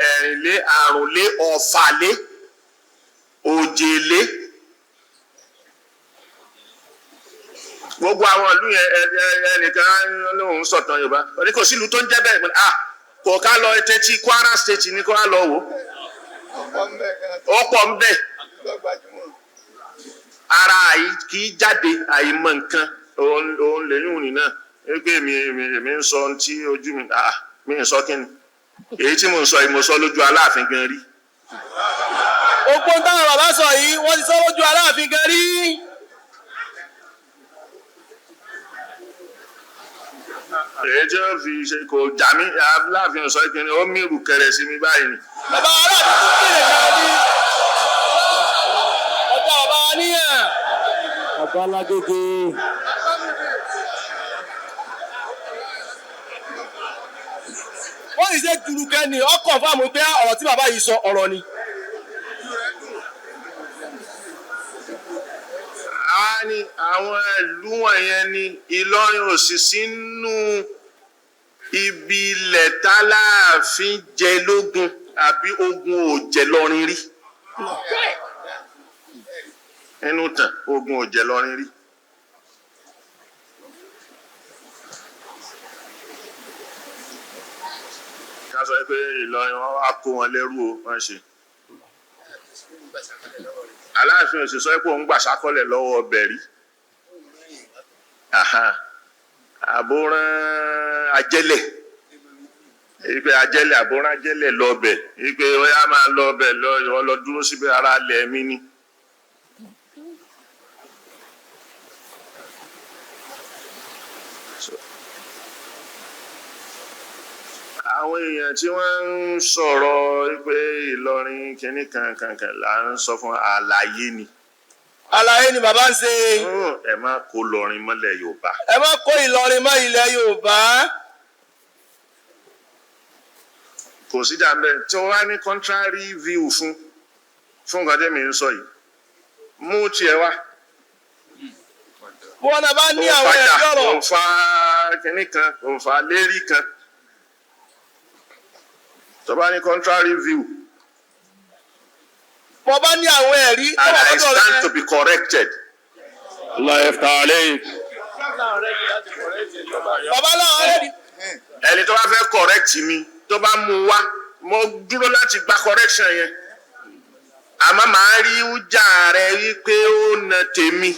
Speaker 1: Ẹ̀rìnlé, àrùnlé, ọ̀fàlé, òjèlé. Gbogbo àwọn ìlú yẹn ẹnìkan lóhùn sọ̀tàn Yorùbá. Ní kò sí ìlú tó ń jẹ́ bẹ́ẹ̀ kò ká lọ etí Kwara State ní kó wá lọ wò. Ọ̀pọ̀ ń bẹ̀. Ara kì í jáde àìmọ̀ nǹkan òun lèyìn òní náà. Pé èmi ń sọ tí ojú mi ń sọ kí ni. Èyí tí mo ń sọ yìí mo sọ lójú Aláàfin gan rí.
Speaker 2: Òpó táwọn bàbá sọ yìí wọ́n ti sọ lójú Aláàfin gan rí.
Speaker 1: Èyí tí ó fi ṣe kò jà mí Aláàfin sọ kí ni ó mìírù kẹrẹ sí mi báyìí ni.
Speaker 2: Bàbá Aláàfin tó kéde kan ní ọjà bàbá wa níyàn.
Speaker 3: Bàbá Alágége.
Speaker 2: Wọ́n sì ṣe jùlùkẹ́ ni ọkọ̀ fáàmù pé ọ̀rọ̀ tí bàbá yìí sọ ọ̀rọ̀ ni.
Speaker 1: Ní àwọn ìlú wọ̀nyẹn ni Ìlọrin ò sì sínú ibi ilẹ̀ t'Aláàfin jẹ lógun àbí ogun ò jẹ lọ́rin rí. Inú tàn ogun ò jẹ lọ́rin rí. Ká sọ pé Ìlọrin wọn wá kó wọn lẹ́rú o wọ́n ṣe. Aláàfin ò sì sọ pé òun gbà sákọ́lẹ̀ lọ́wọ́ ọbẹ̀ rí. Àbóràn ajẹ́lẹ̀ ìpè ajẹ́lẹ̀ àbóràn ajẹ́lẹ̀ lọ́bẹ̀ ìpè ọ̀yá máa lọ́bẹ̀ lọ dúró síbẹ̀ ara lẹ̀ mí ni. Àwọn èèyàn tí wọ́n ń sọ̀rọ̀ pé Ìlọrin kìíní kankan là ń sọ fún àlàyé ni.
Speaker 2: Àlàyé ni bàbá ń ṣe.
Speaker 1: Ẹ má kó Ìlọrin mọ́lẹ̀ Yorùbá.
Speaker 2: Ẹ má kó Ìlọrin mọ́ ilẹ̀ Yorùbá.
Speaker 1: Kò sí jàmbẹ́ tí wọ́n wá ní contrary view fún nǹkan tẹ́mi ń sọ yìí. Mú tiẹ̀ wá.
Speaker 2: Bí wọ́n náà bá ní àwọn ẹ̀rí ọ̀rọ̀.
Speaker 1: Òǹfà kìíní kan, òǹfà lérí kan. Tó bá ní contrary view.
Speaker 2: Mo bá ní àwọn ẹ̀rí.
Speaker 1: And I stand to be corrected.
Speaker 3: Allah yaftah alayk.
Speaker 2: bàbá náà rẹ́dí.
Speaker 1: ẹni tó bá fẹ́ correct mi tó bá mú wá mo dúró láti gba correction yẹn àmọ́ màá rí ìjà rẹ wípé ó na tèmi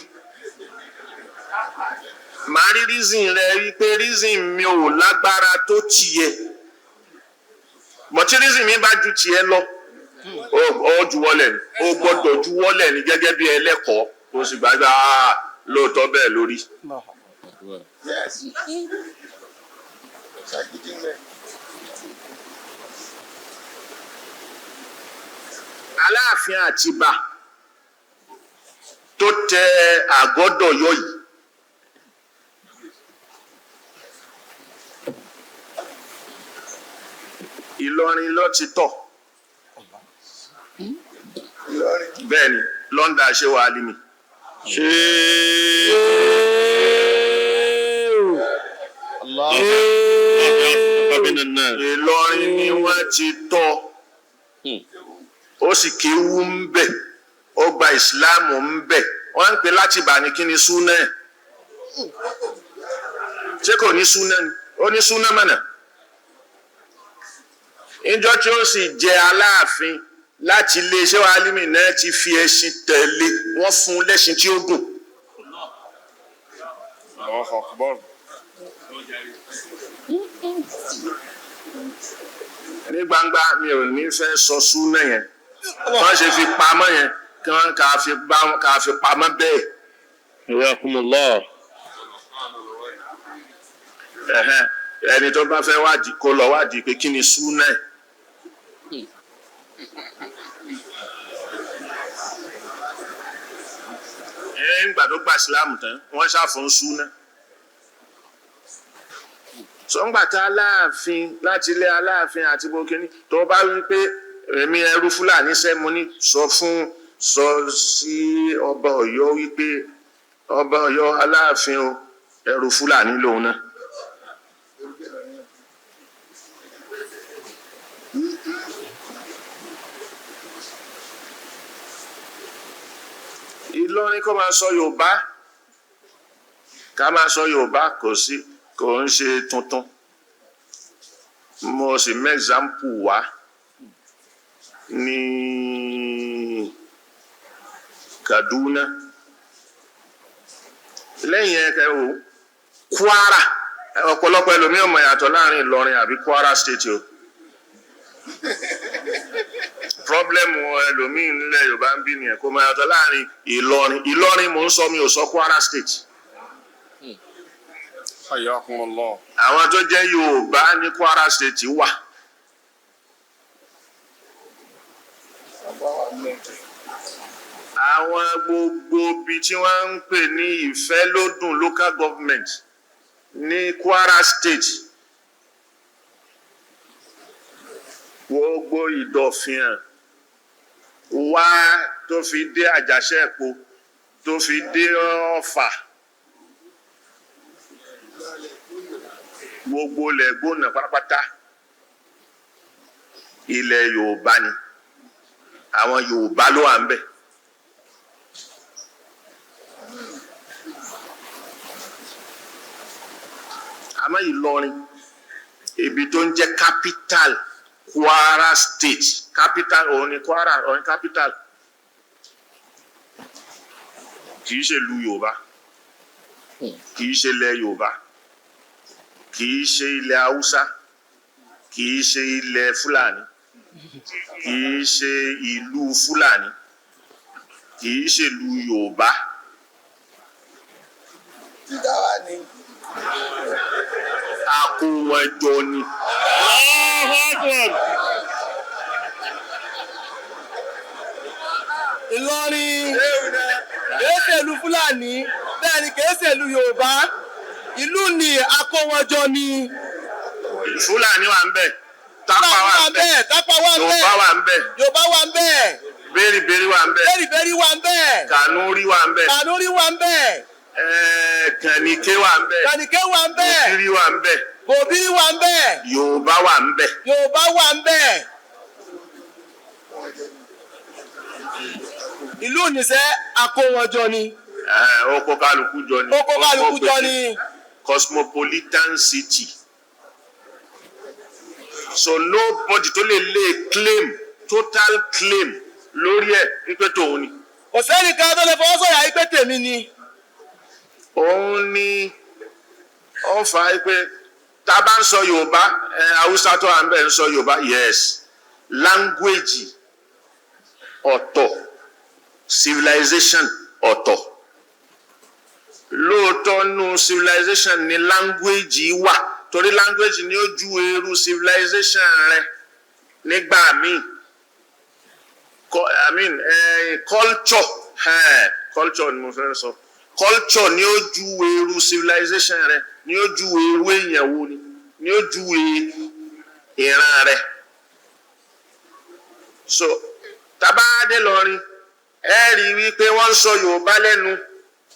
Speaker 1: màá rí reason rẹ wípé reason mi ò lágbára tó tiẹ̀ bọ̀tí reason mi bá ju tiẹ̀ lọ ó juwọ́lẹ̀ ni ó gbọ́dọ̀ juwọ́lẹ̀ ni gẹ́gẹ́ bí ẹlẹ́kọ̀ọ́ tó sì gbàgbà lóòótọ́ bẹ́ẹ̀ lórí. Aláàfin Àtìbà tó tẹ Àgọ́dọ̀yọ́ yìí Ìlọrin ló ti tọ̀ bẹ́ẹ̀ ni Lọ́ndà ṣe wà límì Ìlọrin ni wọ́n ti tọ̀ ó sì kéwú ń bẹ̀ ó gba ìsìláàmù ń bẹ̀ wọ́n ń pè láti bà ní kí ni súnà ẹ̀ ṣé kò ní súnà ni ó ní súnà mọ̀nà ìjọ tí ó sì jẹ Aláàfin láti iléeṣẹ́ wa alimi náà ti fi ẹṣin tẹ̀lé wọ́n fún lẹ́ṣin tí ó gùn. ní gbangba mi ò ní fẹ́ sọ súnà yẹn wọ́n ṣe fi pamọ́ yẹn kí wọ́n kà fi pamọ́ bẹ́ẹ̀. ẹni tó bá fẹ́ wádìí kó lọ wádìí pé kí ni súnà ẹ̀. nígbà tó gba ìsìlámù tán wọ́n ṣàfún súnà. sọ́ngbà tá Aláàfin láti ilé Aláàfin àti bókínní tó bá wí pé èmi ẹrú Fúlàní sẹ́mu ní sọ sí ọba Ọ̀yọ́ wípé ọba Ọ̀yọ́ Aláàfin o ẹrú Fúlàní lòun náà. Ìlọrin kó máa sọ Yorùbá ká máa sọ Yorùbá kò ń ṣe tuntun mo sì mẹ́xample wá ní Kaduna lẹ́yìn ẹ̀kẹ́ o Kwara ọ̀pọ̀lọpọ̀ ẹlòmíràn mọ̀ yàtọ̀ láàrin Ìlọrin àbí Kwara state o pọ́blẹ́mù ẹlòmíín nílẹ̀ Yorùbá ń bí nìyẹn kó mọ̀ yàtọ̀ láàrin Ìlọrin mò ń sọ mi ò sọ Kwara state. àwọn tó jẹ́ Yorùbá ní Kwara state wà. àwọn gbogbo ibi tí wọ́n ń pè ní Ìfẹ́lódùn local government ní Kwara state gbogbo Ìdọ̀fìn wá tó fi dé Àjàṣẹ́pò tó fi dé Ọ̀fà gbogbo ilẹ̀ gbóná pátápátá ilẹ̀ Yorùbá ni àwọn Yorùbá ló wà ń bẹ̀. àmọ́ Ìlọrin ibi tó ń jẹ́ capital Kwara state capital òun ni Kwara òun capital kì í ṣe ìlú Yorùbá kì í ṣe ilẹ̀ Yorùbá kì í ṣe ilẹ̀ Haúsá kì í ṣe ilẹ̀ Fúlàní kì í ṣe ìlú Fúlàní kì í ṣe ìlú Yorùbá. Àkówọjọ ni.
Speaker 2: Ìlọrin kìí ṣe ìlú Fúlàní bẹ́ẹ̀ ni kìí ṣe ìlú Yorùbá ìlú ni àkówọjọ ni.
Speaker 1: Fúlàní wà ń bẹ̀ Tápà wà ń bẹ̀ Yorùbá wà ń bẹ̀
Speaker 2: Yorùbá wà ń bẹ̀
Speaker 1: Bẹ́rìbẹ́rì wà ń bẹ̀
Speaker 2: Bẹ́rìbẹ́rì wà ń bẹ̀
Speaker 1: Kànúrí wà ń bẹ̀
Speaker 2: Kànúrí wà ń bẹ̀
Speaker 1: Kànìké wà ń bẹ̀
Speaker 2: Kànìké wà ń bẹ̀
Speaker 1: Bòbírí wà ń bẹ̀
Speaker 2: Bòbírí wà ń bẹ̀
Speaker 1: Yorùbá wà ń bẹ̀
Speaker 2: Yorùbá wà ń bẹ̀. ìlú nìṣẹ́ àkówọjọ ni.
Speaker 1: oko kálukú jọ ni.
Speaker 2: oko kálukú jọ ni.
Speaker 1: cosmopolitan city. So nobody tó lè lay claim, total claim lórí ẹ̀ wípé tòun ni.
Speaker 2: kò sẹ́nìkan tó lè fọwọ́ sọ̀yà yìí pé tèmi ni.
Speaker 1: Òun ni ó fà á pé tá a bá ń sọ Yorùbá, Haúsá tó à ń bẹ̀ ń sọ Yorùbá, yes, language ọ̀tọ̀, civilization ọ̀tọ̀. Lóòótọ́ nù civilization ni language wà, torí language ni ó ju irú civilization rẹ nígbà míì. Culture ni mo fẹ́ sọ. Culture ni ó ju irú civilization rẹ, ni ó ju irú èèyàn wo ni ó ju ìran rẹ. So tabade lọrin ẹ rí wípé wọ́n ń sọ Yorùbá lẹ́nu,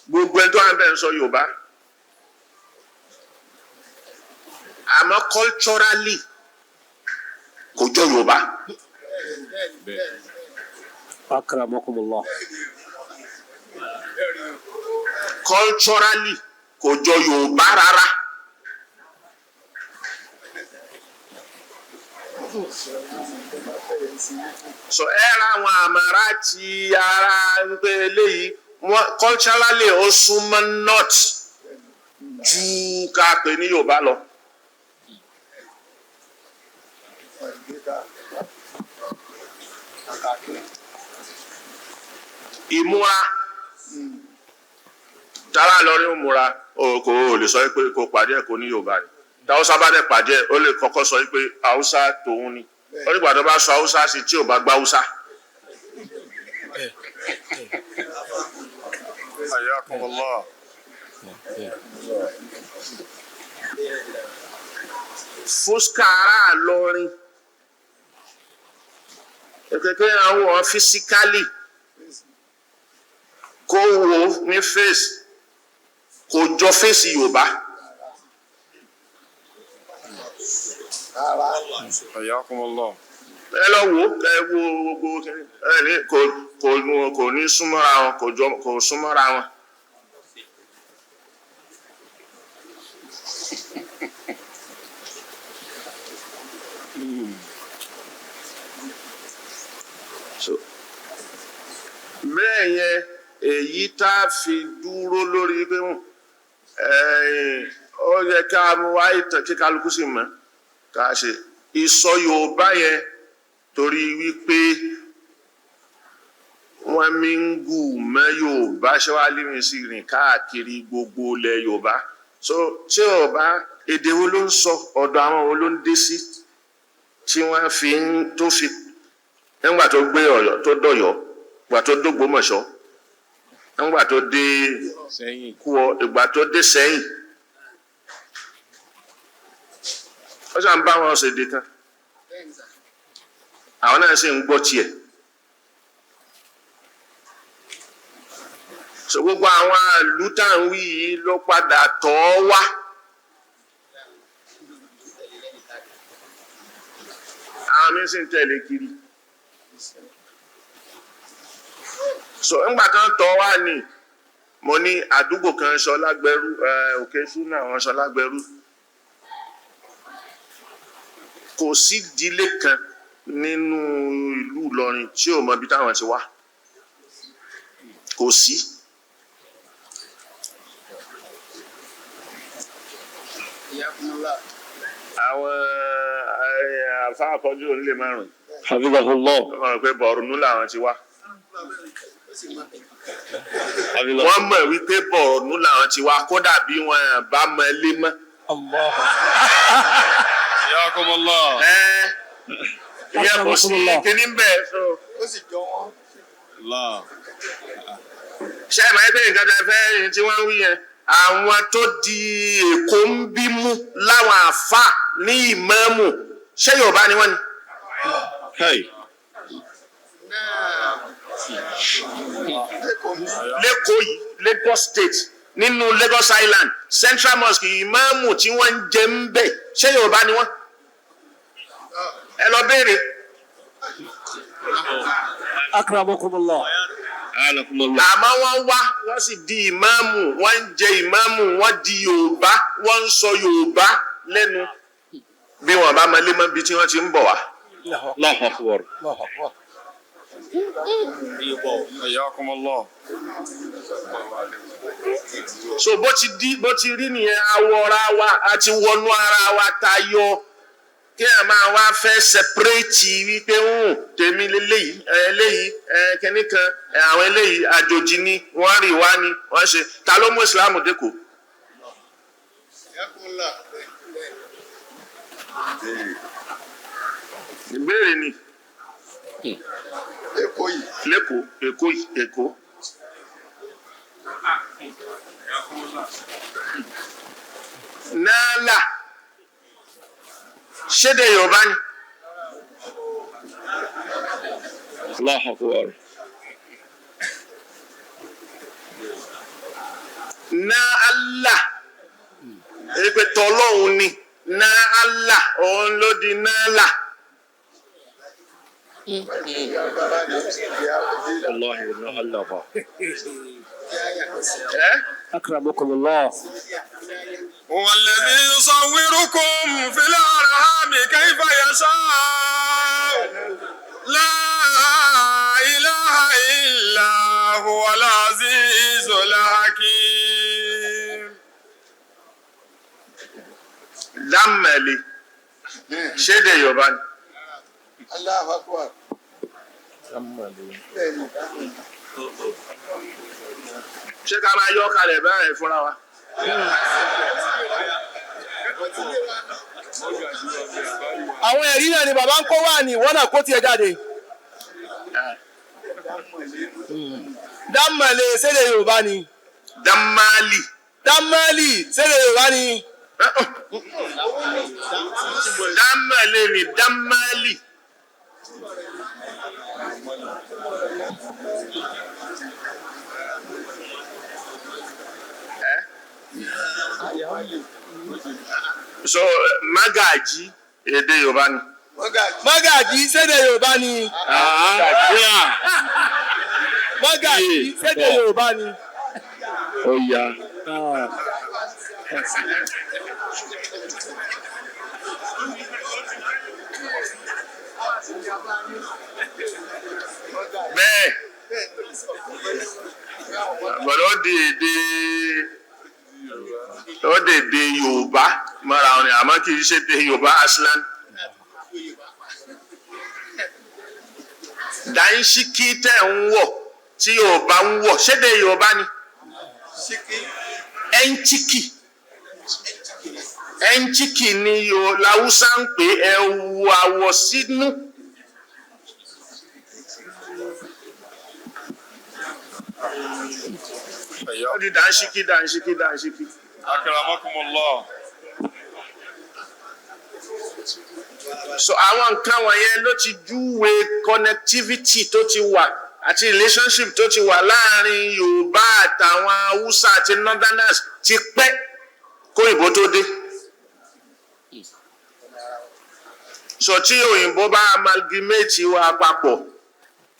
Speaker 1: gbogbo ẹni tó wà ń bẹ̀ ń sọ Yorùbá. Àmọ́ culturally kò jọ Yorùbá.
Speaker 3: Akramakumullah.
Speaker 1: Culturally kò jọ Yorùbá rárá. So ẹ ra àwọn àmàrà ti ara wípé eléyìí culturally ó súnmọ́ north ju ká pè ní Yorùbá lọ. Ìmúra tara lọrin ó múra kò lè sọ pé kò pàdé ẹ̀ kò ní Yorùbá ni. Táwùsá bá dẹ̀ pàdé ẹ̀ ó lè kọ́kọ́ sọ pé Haúsá tòun ni. Ó nígbà tó bá sọ Haúsá sí tí ò bá gbá Haúsá.
Speaker 3: Ayakumullah.
Speaker 1: Fúskàrà lọrin kékeré àwọn physically kó wo ní face kò jọ face Yorùbá.
Speaker 3: Ayakumullah.
Speaker 1: Ẹ lọ wo gbogbo ẹni kò ní súnmọ́ra wọn, kò súnmọ́ra wọn. So bẹ́ẹ̀ yẹn èyí tá a fi dúró lórí pé ó yẹ ká mú wá ìtàn kí kálukú sì mọ̀ ká ṣe ìsọ Yorùbá yẹn torí wípé wọ́n mi ń gù mọ́ Yorùbá ṣé wàá lè rìn sí rìn káàkiri gbogbo ilẹ̀ Yorùbá. So tí Yorùbá èdè wo ló ń sọ, ọ̀dọ̀ àwọn wo ló ń dé sí tí wọ́n fi ń tó fi nígbà tó gbé Ọ̀yọ́ tó dọ̀yọ́, ìgbà tó dógbómọ̀ṣọ́, nígbà tó dé Kúọ, ìgbà tó dé Sẹ́yìn. Ó sàn bá wọn ṣèdè kan, àwọn náà sì ń gbọ́ tiẹ̀. So gbogbo àwọn ìlú tá à ń wí yìí ló padà tọ̀ ọ́ wá. Àwọn mi sì ń tẹ̀lé kiri. So ńgbà kan tọ̀ wá ní mo ní àdúgbò kan Ṣọlágbẹrú, Òkè Ṣúnà àwọn Ṣọlágbẹrú. Kò sí ìdílé kan nínú ìlú Ìlọrin tí ò mọ ibi táwọn ti wá. Kò sí. Àwọn àfa àkọ́jú onílé márùn-ún.
Speaker 3: Habibullah.
Speaker 1: Wọ́n rò pé Orunmila àwọn ti wá. Wọ́n mọ̀ wípé Orunmila àwọn ti wá kódà bí wọ́n bá mọ ilé mọ́.
Speaker 3: Ayakumullah.
Speaker 1: Ìyẹn kò sí kíní bẹ́ẹ̀ so.
Speaker 2: ó sì jọ wọn.
Speaker 1: Ṣé ẹ máa ń pè nǹkan tẹ fẹ́ tí wọ́n ń wí yẹn? Àwọn tó di Èkó ń bímú láwọn àfà ní ìmáàmù ṣé Yorùbá ni wọ́n ni? Lẹ́kọ̀ọ́ yìí, Lagos State, nínú Lagos Island, Central Mosque, ìmáàmù tí wọ́n ń jẹ ń bẹ̀ ṣé Yorùbá ni wọ́n? Ẹ lọ béèrè.
Speaker 3: Akramakumullah.
Speaker 1: àmọ́ wọ́n wá wọ́n sì di ìmáàmù wọ́n ń jẹ ìmáàmù wọ́n di Yorùbá wọ́n ń sọ Yorùbá lẹ́nu bí wọ́n bá malé mọ́ bí tí wọ́n ti ń bọ̀ wá.
Speaker 3: Allahu Akbar. حياكم الله.
Speaker 1: So bó ti rí nìyẹn awọra wa àti wọnú ara wa tayọ kí ẹ máa wá fẹ́ sẹpẹrẹtì wípé tèmi lélẹyìí eléyìí kínní kan àwọn eléyìí àjòjì ni wọ́n rì wá ni wọ́n ṣe ta ló mú ìsìlámù dẹkọ. ìbéèrè ni Èkó. Náàlà ṣédè Yorùbá ni.
Speaker 3: Allahu Akbar.
Speaker 1: Náàlà èpè tọ́lọ́hún ni náàlà òun ló di náàlà.
Speaker 3: والله الله
Speaker 2: أكرمكم الله.
Speaker 3: هو الذي يصوركم في الأرحام كيف يشاء لا إله إلا هو العزيز الحكيم.
Speaker 1: Dámẹ̀lì ṣédè Yorùbá ni.
Speaker 4: Allahu Akbar.
Speaker 1: Ṣé ká máa yọ kalẹ̀ bẹ́ẹ̀ fúnra wa?
Speaker 2: Àwọn ẹ̀rí náà ni bàbá ń kó wà ní wọ́n náà kó tiẹ̀ jáde. Dámàlè ṣédè Yorùbá ni.
Speaker 1: Dámálì.
Speaker 2: Dámàlì ṣédè Yorùbá ni.
Speaker 1: Dámẹ̀lì ni dámálì. So Magaji èdè Yorùbá ni.
Speaker 2: Mágàjí ṣédè Yorùbá ni. Mágàjí ṣédè Yorùbá ni.
Speaker 3: Oh yeah.
Speaker 1: Bẹ́ẹ̀ bọ̀dọ̀ ó dé èdè Yorùbá mọ́ra wọn ni àmọ́ kì í ṣe èdè Yorùbá aslan. Dàńṣíkí tẹ̀ ń wọ̀ tí Yorùbá ń wọ̀ ṣédè Yorùbá ni. Ẹnchíkì ni Làwúsá ń pè ẹ̀wù àwọ̀ sínú. Ó di dàńṣíkí.
Speaker 3: أكرمكم الله.
Speaker 1: So àwọn nǹkan wọ̀nyẹn ló ti júwe connectivity tó ti wà àti relationship tó ti wà láàrin Yorùbá àtàwọn Haúsá àti Northerners ti pẹ́ kó ìbò tó dé. So tí òyìnbó bá amalgamate wa papọ̀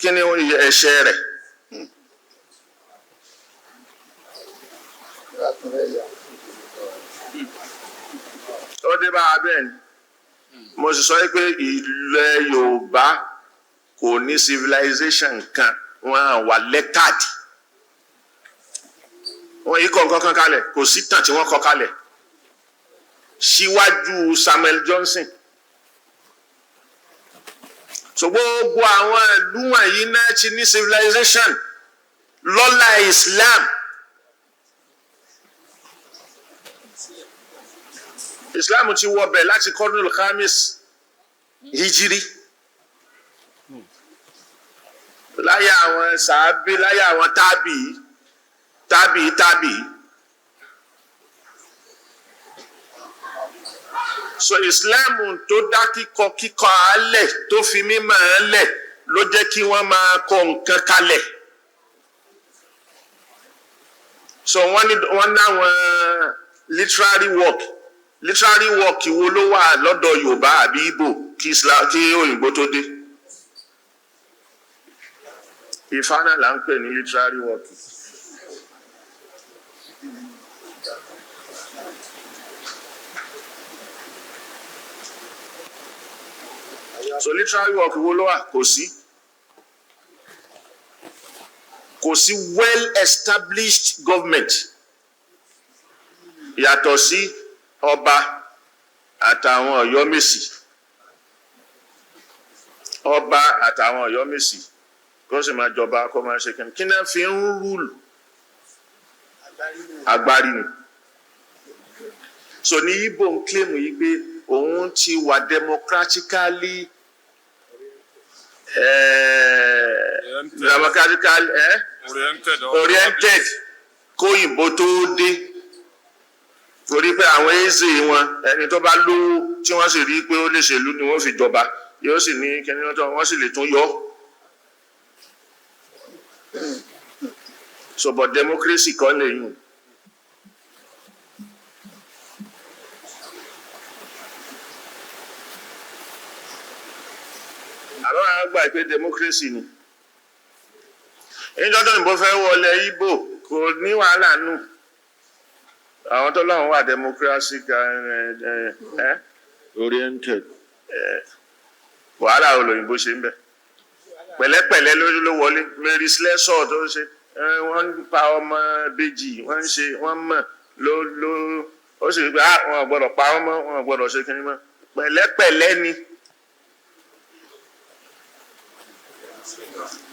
Speaker 1: kí ni ẹ̀ṣẹ̀ rẹ̀? Ó dé bá abẹ́ ni. Mo sì sọ pé ilẹ̀ Yorùbá kò ní civilization kan wọ́n wà lettered. Wọ́n yìí kọ́ nǹkan kan kalẹ̀ kò sí tàn tí wọ́n kọ kalẹ̀ síwájú Samuel Johnson. So gbogbo àwọn ìlú wọ̀nyí náà ti ní civilization lọ́lá Islam. Islam ti wọ bẹ̀ láti Qarnul Khamis Hijiri. Láyé àwọn sàábí láyé àwọn tábì. So Islam tó dá kíkọ alẹ̀ tó fi mímọ̀ alẹ̀ ló jẹ́ kí wọ́n máa kọ nǹkan kalẹ̀. So wọ́n náwọn literary work wo ló wà lọ́dọ̀ Yorùbá àbí Ìgbò kí òyìnbó tó dé. Ifá náà là ń pè ní literary work. So literary work wo ló wà? Kò sí well established government yàtọ̀ sí ọba àtàwọn Ọ̀yọ́mèsì. Ọba àtàwọn Ọ̀yọ́mèsì kó sì máa jọba kó máa ṣe kí náà fi ń rúlù agbárí ni. So ní Igbo ń claim yìí pé òun ti wà democratically oriented kóyìnbó tó dé, torí pé àwọn eze wọn ẹni tó bá lówó tí wọ́n sì rí pé ó lè ṣèlú ni wọ́n fi jọba, yóò sì ní kíní lọ́tọ̀ wọ́n sì lè tún yọ. So but democracy kọ́ lẹ́yìn. Àwọn àgbà pé democracy ni. Ìjọ tó ìbò fẹ́ wọlé Igbo kò ní wàhálà nù. Àwọn tó lọ́wọ́ wà democracy oriented. Wàhálà olóyìnbó ṣe ń bẹ. Pẹ̀lẹ́pẹ̀lẹ́ ló wọlé. Mary Slessor tó ṣe. Wọ́n ń pa ọmọ bèjì, wọ́n ń ṣe, wọ́n mọ̀ ló ó sì rí pé wọn ò gbọ́dọ̀ pa wọ́n mọ́, wọn ò gbọ́dọ̀ ṣe kíní mọ́. Pẹ̀lẹ́pẹ̀lẹ́ ni.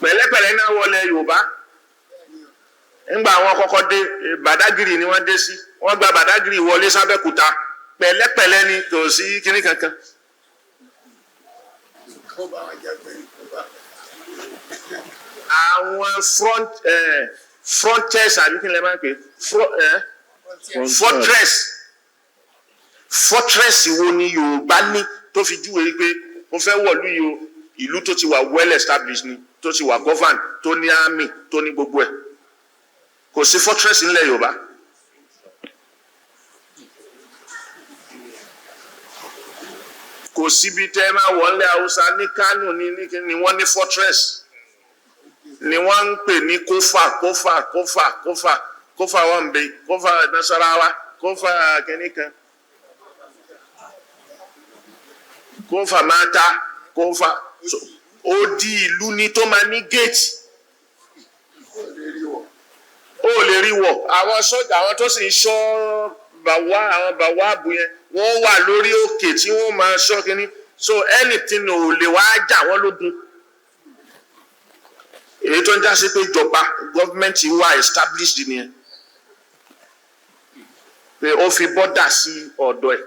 Speaker 1: Pẹ̀lẹ́pẹ̀lẹ́ náà wọlé Yorùbá. Ńgbà àwọn kọ́kọ́ dé Bàdágìrì ni wọ́n dé sí. Wọ́n gba Bàdágìrì wọlé sábẹ́kúta. Pẹ̀lẹ́pẹ̀lẹ́ ni kò sí kíní kankan. Àwọn frontiers àbí kí n lè máa pè fortress wo ni Yorùbá ní tó fi júwe pé mo fẹ́ wọ̀lú yìí o, ìlú tó ti wà well established ni, tó ti wà govern, tó ní army, tó ní gbogbo ẹ̀. Kò sí fortress nílẹ̀ Yorùbá. Kò síbi tẹ́ máa wọlé Haúsá ní Kánò ni wọ́n ní fortress. Ni wọ́n ń pè ní Kófà Wambe, Kófà Nasarawa, Kófà kẹ́nìkan, Kófà Mata, Kófà. Ó di ìlú ni tó máa ní gate. Ó lè rí wọ̀. Àwọn sọ́jà, àwọn tó sì ń ṣọ́ àwọn bàwáàbù yẹn, wọ́n wà lórí òkè tí wọ́n máa ṣọ́ kínní. So anything ò lè wá jà wọ́n lógun. Èyí tó ń já sí pé ìjọba gọ́ọ̀mẹ̀ntì wà established nìyẹn. Pé ó fi bọ́dà sí ọ̀dọ̀ ẹ̀.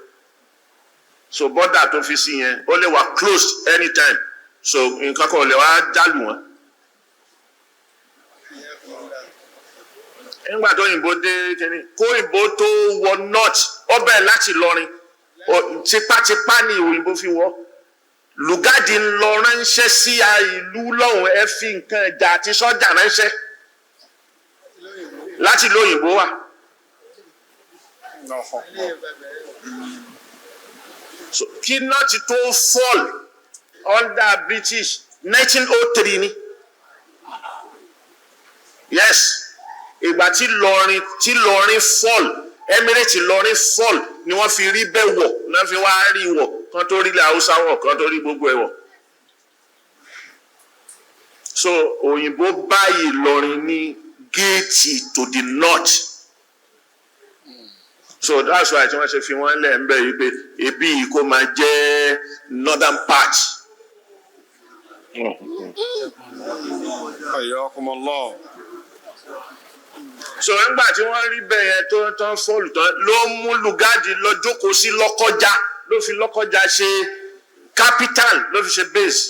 Speaker 1: So bọ́dà tó fi sí yẹn ó lè wà closed anytime. So nǹkan kan ò lè wá jálù wọn. Nígbà tó òyìnbó dé kíní, kó òyìnbó tó wọ north, ó bẹ̀rẹ̀ láti Ìlọrin. Tipátipá ni òyìnbó fi wọ̀. Lùgádì ń lọ ránṣẹ́ sí ìlú lọ́hùn ẹ fi nǹkan ẹja àti sọ́jà ránṣẹ́ láti lóyìnbó wà. So kí náà ti tó fall under British 1903 ni. Yes, ìgbà tí Ìlọrin fall, Emirate Ìlọrin fall ni wọ́n fi rí bẹ́ẹ̀ wọ̀, náà fi wá rí wọ̀ kan tó rí ilẹ̀ Haúsá wọ̀, kan tó rí gbogbo ẹ̀ wọ̀. So òyìnbó bá Ìlọrin ní gate to the north. So that's why tí wọ́n ṣe fi wọ́n lẹ̀ ń bẹ̀ yìí pé ebi yìí kó máa jẹ́ northern part. So nígbà tí wọ́n rí bẹ́ẹ̀ yẹn tó tán fọ́ọ̀lù tán ló mú Lùgádì lọ jókòó sí Lọ́kọ́já, ló fi Lọ́kọ́já ṣe capital, ló fi ṣe base.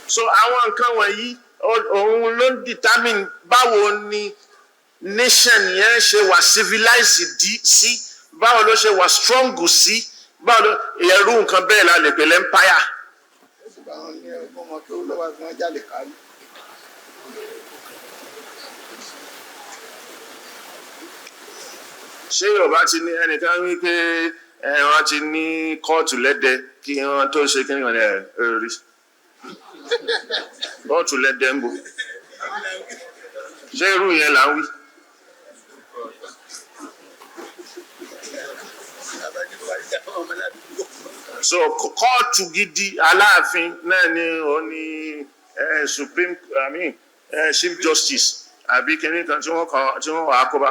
Speaker 1: So àwọn nǹkan wọ̀nyí òun ló ń determine báwo ni nation yẹn ṣe wà civilized sí, báwo ló ṣe wà strong sí, báwo ló ẹrú nǹkan bẹ́ẹ̀ la lè pè l'empire. Ṣé Yorùbá ti ní ẹnìkan wí pé wọ́n ti ní kóòtù lẹ́dẹ̀ kí wọ́n tó ṣe kí wọ́n rí kóòtù lẹ́dẹ̀ ń bò ṣé irú yẹn là ń wí. So kóòtù gidi aláàfin náà ni ó ní supreme chief justice àbí kìnìún kan tí wọ́n wà á kó bá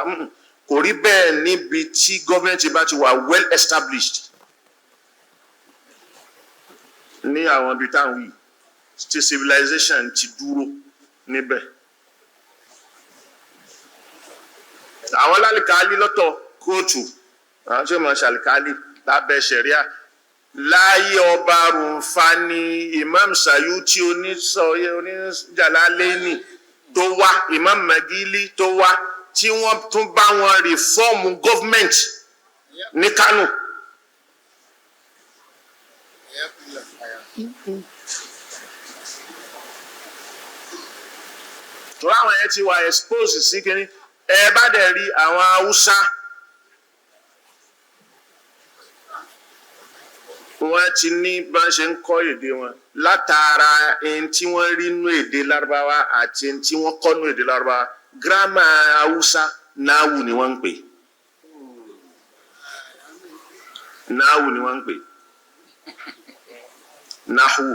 Speaker 1: kò rí bẹ́ẹ̀ níbi tí gọ́ọ̀mẹ̀ntì bá ti wà well established ní àwọn ibi táwọn yìí tí civilization ti dúró níbẹ̀. àwọn lálìkálí lọ́tọ̀ kóòtù àwọn tí ó máa ṣàlìkálí lábẹ́ ṣẹ̀ríà láyé ọba Rùnfani Imam Sayuti oníjàlálẹ́nì tó wá Imam Magili tó wá tí wọ́n tún bá wọn rìfọ́ọ̀mù gọ́fmẹ̀ntì ní Kánò. tó láwọn yẹn ti wà expose sí kínní ẹ bá dẹ̀ rí àwọn Haúsá wọ́n ti ní bá ń ṣe ń kọ́ èdè wọn látara ẹni tí wọ́n rí nú èdè Lárúbáwá àti ẹni tí wọ́n kọ́ nú èdè Lárúbáwá gírámà Haúsá náwù ni wọ́n ń pè náwù ni wọ́n ń pè náhù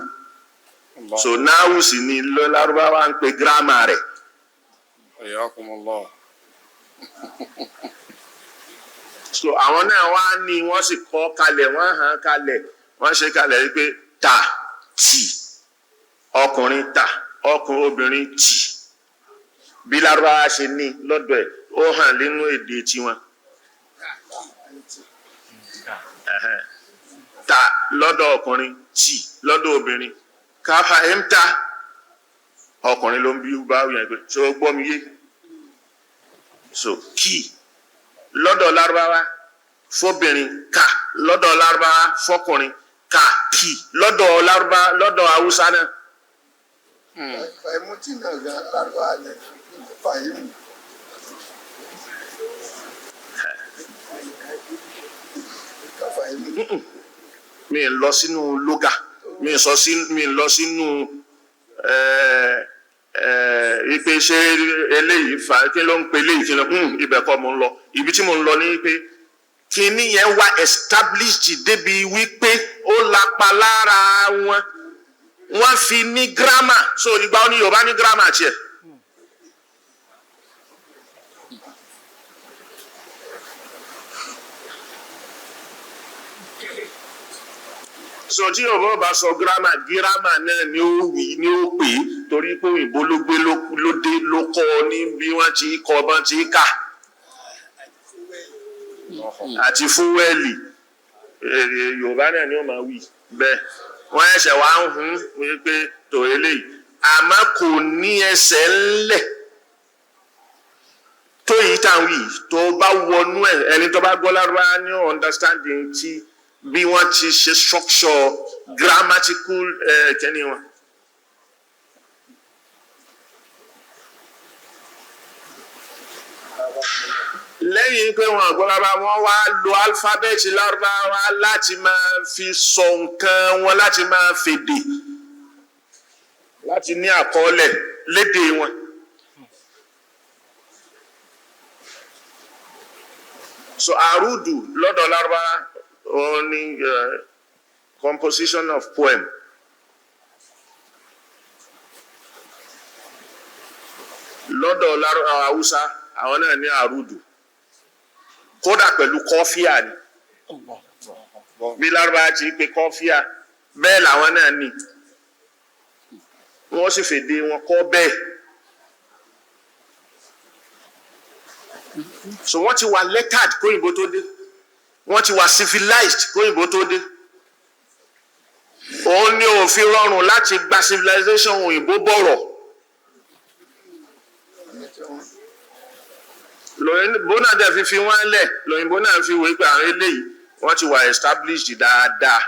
Speaker 1: so náwù sì ni Lárúbáwá ń pè gírámà rẹ̀. So àwọn náà wá ní wọ́n sì kọ́ kalẹ̀ wọ́n hàn kalẹ̀ wọ́n ṣe kalẹ̀ wípé ta tì ọkùnrin ta ọkùnrin obìnrin tì bí Lárúbáwá ṣe ní lọ́dọ̀ ẹ̀ ó hàn nínú èdè tiwọn. Ta lọ́dọ̀ ọkùnrin tì lọ́dọ̀ obìnrin káfà ẹ̀ ń ta ọkùnrin ló ń bí bá yẹn pé ṣé o gbọ́ mi yé so kì lọ́dọ̀ Lárúbáwá fóbìnrin ká lọ́dọ̀ Lárúbáwá fọkùnrin ká kì lọ́dọ̀ Lárúbáwá lọ́dọ̀ Haúsá náà.
Speaker 4: Fàìmùtì náà gan Lárúbáwá ni fàìmù.
Speaker 1: Mi ń lọ sínú lóga mi ń lọ sínú ipe ṣe eléyìí fa kí ló ń pe eléyìí kí ló ibẹ̀ kọ́ mo ń lọ ibi tí mo ń lọ ní pé kíní yẹn wá established débi wípé ó lapa lára wọ́n fi ní gírámà so ìgbà ó ní Yorùbá ní gírámà tiẹ̀. So tí Yorùbá bá sọ gírámà náà ni ó wí ni ó pè é torí pé òyìnbó ló gbé ló kọ́ ní bí wọ́n ti kọ́ bọ́n ti kà àti fúwẹ́lì Yorùbá náà ni ó máa wí bẹ́ẹ̀ wọ́n ẹsẹ̀ wá ń hun wípé tó eléyìí àmọ́ kò ní ẹsẹ̀ ńlẹ̀ tó yìí táwọn yìí tó bá wọnú ẹ̀ ẹni tó bá gbọ́ Lárúbáwá ní understanding ti bí wọ́n ti ṣe structure grammatical kẹ́ni wọn. lẹ́yìn pé wọn àgbọ̀lára wọn wá lo alifábẹ́ẹ̀tì Lárúbáwá láti máa fi sọ nǹkan wọn láti máa fèdè láti ní àkọọ́lẹ̀ lédè wọn. So àrùdù lọ́dọ̀ Lárúbáwá only composition of poem. Lọ́dọ̀ Haúsá àwọn náà ní àrùdù kódà pẹ̀lú kọfíà ni bí Lárúbáwá ti pè kọfíà bẹ́ẹ̀ làwọn náà ní wọ́n sì fèdè wọn kọ́ bẹ́ẹ̀. So wọ́n ti wà lettered kóyìnbó tó dé wọ́n ti wà civilized kóyìnbó tó dé òun ni òfin rọrùn láti gba civilization òyìnbó bọ̀rọ̀ lóyìnbó náà dẹ̀ fi wọ́n lẹ̀ lóyìnbó náà fi wé pé àwọn eléyìí wọ́n ti wà established dáadáa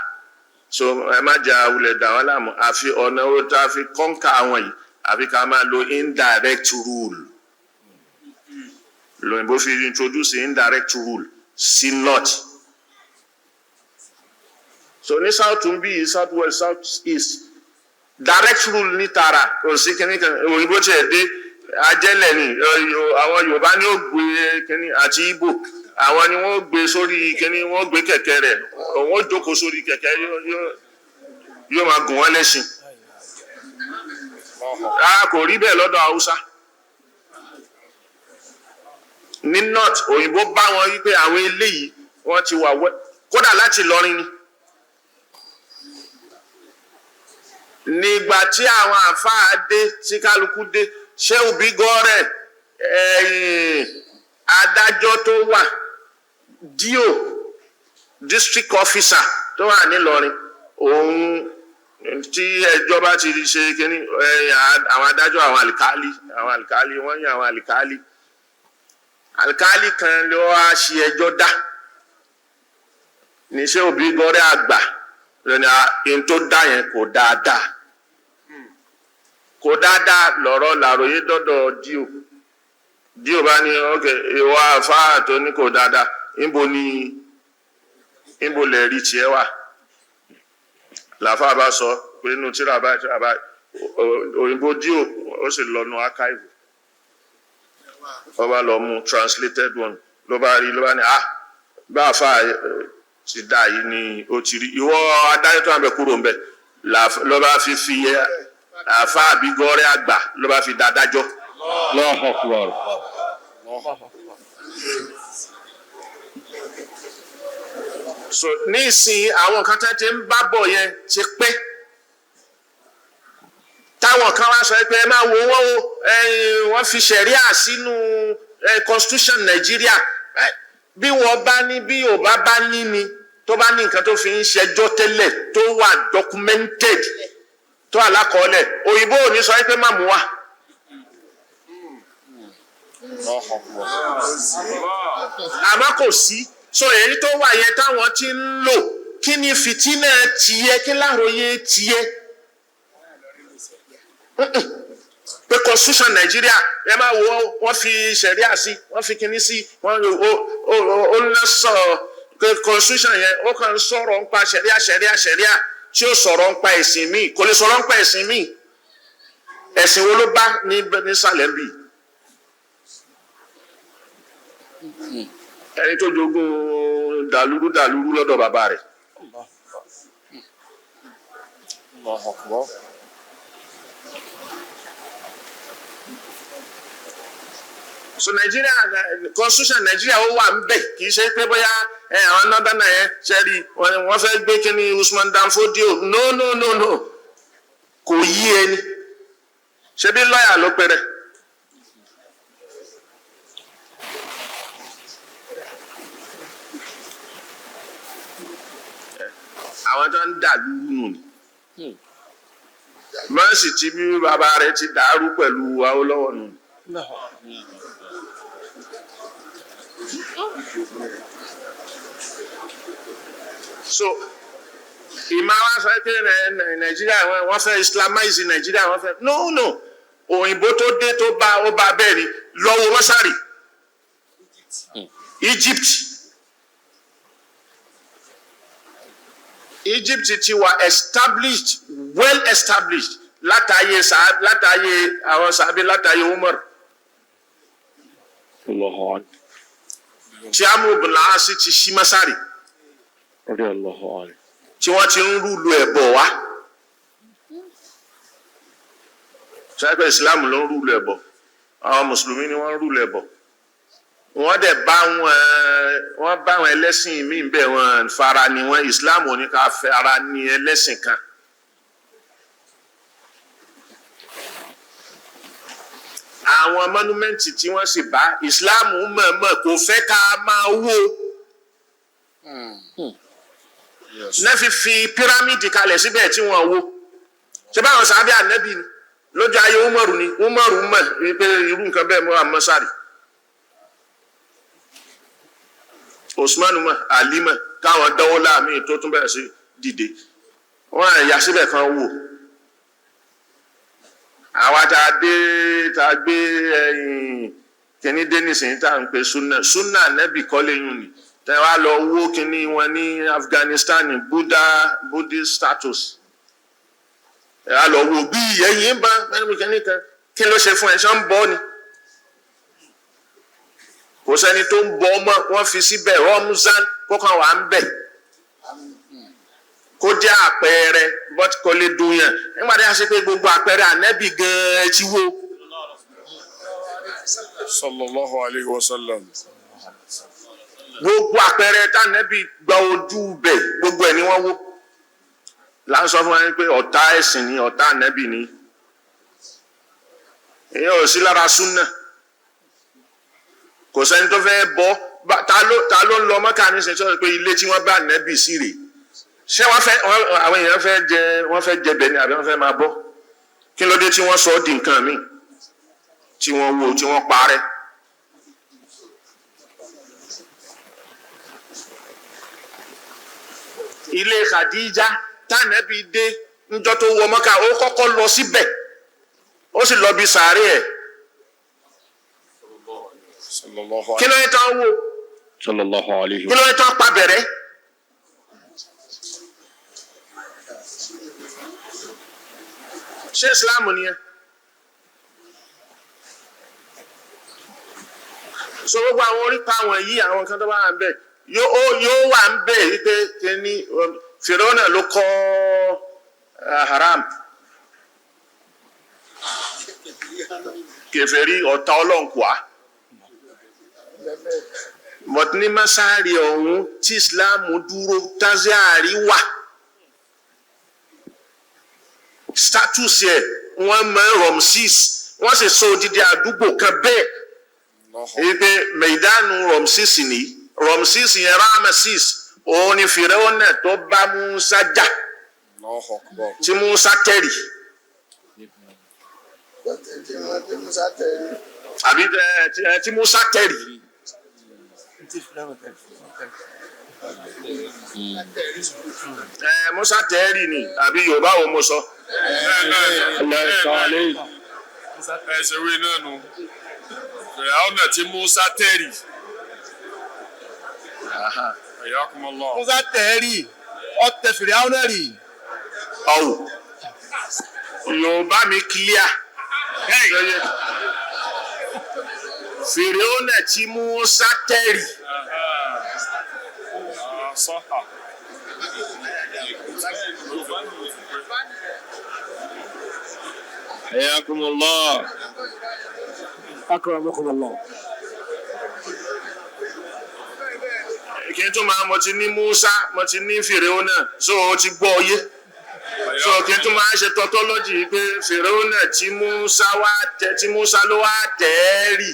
Speaker 1: so ẹ má jà wulẹ̀ dà wọ́n láàmú àfi ọ̀nà owó tá a fi kọ́ńkà àwọn yìí àfi ká máa lo indirect rule lóyìnbó fi introduce indirect rule sí north so ní south ń bí south west south east direct rule ní tara òsì kìíní kan òyìnbó tiẹ̀ dé ajẹ́lẹ̀ ni àwọn Yorùbá ní ó gbé kìíní àti Ìgbò àwọn ni wọ́n gbé sórí kìíní wọ́n gbé kẹ̀kẹ́ rẹ̀ wọ́n jókòó sórí kẹ̀kẹ́ yóò máa gùn wọ́n lẹ́ṣin kò rí bẹ́ẹ̀ lọ́dọ̀ Haúsá ní north òyìnbó bá wọn wípé àwọn eléyìí wọ́n ti wà kódà láti Ìlọrin ni nígbà tí àwọn àfáà dé tí kálukú dé ṣé òbí gọ́ọ̀rẹ̀ adájọ́ tó wà díò district officer tó wà nílọrin òun tí ẹjọ́ bá ti ṣe kíní àwọn adájọ́ àwọn àlìkálí wọ́n yàn àwọn àlìkálí kan ló wá ṣe ẹjọ́ dá ní ṣé òbí gọ́ọ̀rẹ̀ àgbà lẹ́ni in tó dá yẹn kò dáadáa lọ́rọ̀ làròyé dọ́dọ̀ díò bá ní ọkẹ̀ ìwà àfáà tó ní kò dáadáa níbo lè rí tiẹ̀ wà làfáà bá sọ pé inú tíra báyìí òyìnbó díò ó sì lọ́nu archive ọba lọ mú translated one ló bá ní bá àfáà ti dá yìí ni ó ti rí ìwọ adájọ́ tó àbẹ̀ kúrò ń bẹ̀ ló bá fi àfáà bí gọ́ọ̀rẹ́ àgbà ló bá fi dádájọ́.
Speaker 3: Allahu Akbar.
Speaker 1: So nísìnyí àwọn kan tẹ́ ti ń bá bọ̀ yẹn ti pẹ́ táwọn kan wá sọ pé ẹ máa wo wọ́n fi ṣẹ̀ríà sínú constitution Nàìjíríà bí wọ́n bá ní bí Yorùbá bá ní ni tó bá ní nǹkan tó fi ń ṣẹjọ́ tẹ́lẹ̀ tó wà documented tó alákọọ́lẹ̀ òyìnbó ò ní sọ pé má mú wá. àmọ́ kò sí so èyí tó wà yẹn táwọn ti ń lò kí ni fìtínà tiẹ̀ kí láàròyé tiẹ̀ pé constitution Nàìjíríà ẹ máa wo wọ́n fi ṣẹ̀ríà sí wọ́n fi kinní sí wọ́n ó ń sọ pé constitution yẹn ó kàn ń sọ̀rọ̀ ń pa ṣẹ̀ríà tí ó sọ̀rọ̀ ń pa ẹ̀sìn míì kò lè sọ̀rọ̀ ń pa ẹ̀sìn míì ẹ̀sìn wo ló bá nísàlẹ̀ bì ẹni tó jogún dàlúrú lọ́dọ̀ bàbá rẹ̀. So Nigeria constitution Nigeria ó wà ńbẹ̀ kì í ṣe pé bóyá àwọn nọ́dánà yẹn ṣẹ́rí wọ́n fẹ́ gbé kíní Usman Dan Fodio no kò yí ẹni ṣebí lọ́yà ló pẹ̀rẹ̀. àwọn tó ń dà lúrú nù ni mọ́ọ̀sì tí bí bàbá rẹ̀ ti dàrú pẹ̀lú Awólọ́wọ̀ nù. So ìmọ̀ àwọn sọ pé Nàìjíríà wọ́n fẹ́ islamize Nàìjíríà wọ́n fẹ́ no òyìnbó tó dé tó bá ó bá bẹ́ẹ̀ ni lọ́wọ́ mọ́sárì Egypt ti wà well established látàyè àwọn sàbí látàyè Umar tí Amr ibn al-As ti ṣí mọ́sárì tí wọ́n ti ń rúlu ẹ̀bọ̀ wá ṣáàpẹ̀ Islam ló ń rúlu ẹ̀bọ̀ àwọn mùsùlùmí ni wọ́n ń rúlu ẹ̀bọ̀ wọ́n dẹ̀ bá wọn ẹlẹ́sìn míì bẹ́ẹ̀ wọ́n fara ni wọ́n Islam ò ní ká fara ní ẹlẹ́sìn kan. àwọn mọ́númẹ́ǹtì tí wọ́n sì bá Islam mọ̀ọ́mọ̀ kò fẹ́ ká máa wó náà fi pírámìdì kalẹ̀ síbẹ̀ tí wọ́n wó ṣé báwọn sábẹ́ ànábì ni lójú ayé Umaru mọ̀ wípé irú nǹkan bẹ́ẹ̀ mọ́ àmọ́sárì Osman mọ̀ Ali mọ̀ káwọn dánwó láàmì tó tún bẹ̀rẹ̀ sí dìde wọ́n ẹ̀yà síbẹ̀ kan wò àwa tá a gbé kíní dé nísìnyí tá à ń pe súnà nẹ́bì kọ́lé yún ni tẹ wá lọ wó kíní wọn ní Afghanistan Buddhist status ẹ wá lọ wó bí ẹ̀yin bá mẹ́rin kíní kan kí ló ṣe fún ẹ ṣé ń bọ́ ni kò sẹ́ni tó ń bọ́ ọmọ wọn fi síbẹ̀ Ramadan kọ́kàn wà ń bẹ̀ kó jẹ́ àpẹẹrẹ bọ́tí kò lè dùn yàn nígbà tí a ṣe pé gbogbo àpẹẹrẹ ànẹ́bì gan-an ti wó.
Speaker 3: sallallahu alayhi wa sallam.
Speaker 1: Gbogbo àpẹẹrẹ tànẹ́bì gba ojú bẹ̀ gbogbo ẹ̀ ni wọ́n wó. Là ń sọ fún wọn pé ọ̀tá ẹ̀sìn ni ọ̀tá ànẹ́bì ni. Èyí ò sí lára súnà. Kò sẹ́ni tó fẹ́ bọ́ ta ló ń lọ Mọ́kà ní sẹ́ni tó sọ pé ilé tí wọ́n bá ànẹ́bì sí rèé. Ṣé àwọn èèyàn fẹ́ jẹ bẹ̀ ni àbí wọ́n fẹ́ máa bọ́? Kí ló dé tí wọ́n sọ ọ́ di nǹkan míì tí wọ́n wó tí wọ́n parẹ́? Ilé Khadija tànẹ́bí dé níjọ́ tó wọ Mọ́kà ó kọ́kọ́ lọ síbẹ̀ ó sì lọ bí sàárè ẹ̀. Kí ló yẹ tán wó?
Speaker 3: sallallahu alayhi
Speaker 1: Kí ló yẹ tán pa bẹ̀rẹ̀? Ṣé Islam nìyẹn? So gbogbo àwọn orípa wọ̀nyí àwọn kan tó bá wà ń bẹ̀ yóò wà ń bẹ̀ wípé kíní Fìrọ́nà ló kọ́ haram kèfèrí ọ̀tá ọlọ́nkùá but ní Masari ọ̀hún tí Islam dúró taziari wà status yẹ wọ́n mọ Ramses wọ́n sì sọ odidi àdúgbò kan bẹ́ẹ̀ èyí pé meidanu Ramses ni Ramses yẹn Ramesses òun ni Fìrẹ́wọ́nà tó bá Musa jà tí Musa tẹ̀rì àbí tí Musa tẹ̀rì Musa tẹ̀rì ni àbí Yorùbá wo mo sọ.
Speaker 3: ẹsẹ̀ wí náà nù Fìràwọ̀nà tí Musa tẹ̀rì. Ayakumullah.
Speaker 2: Musa tẹ̀rì ọ̀tẹ̀ Fìràwọ̀nà rì.
Speaker 1: ọ̀wù Yorùbá mi clear. Fìràwọ̀nà tí Musa tẹ̀rì.
Speaker 3: Sọ́hà. Ayakumullah.
Speaker 2: Akramakumullah.
Speaker 1: Kí n tó máa mo ti ní Musa mo ti ní Fìràwọ̀nà so o ti gbọ́ yé so kí n tó máa ṣe tautology pé Fìràwọ̀nà tí Musa ló wá tẹ̀rì.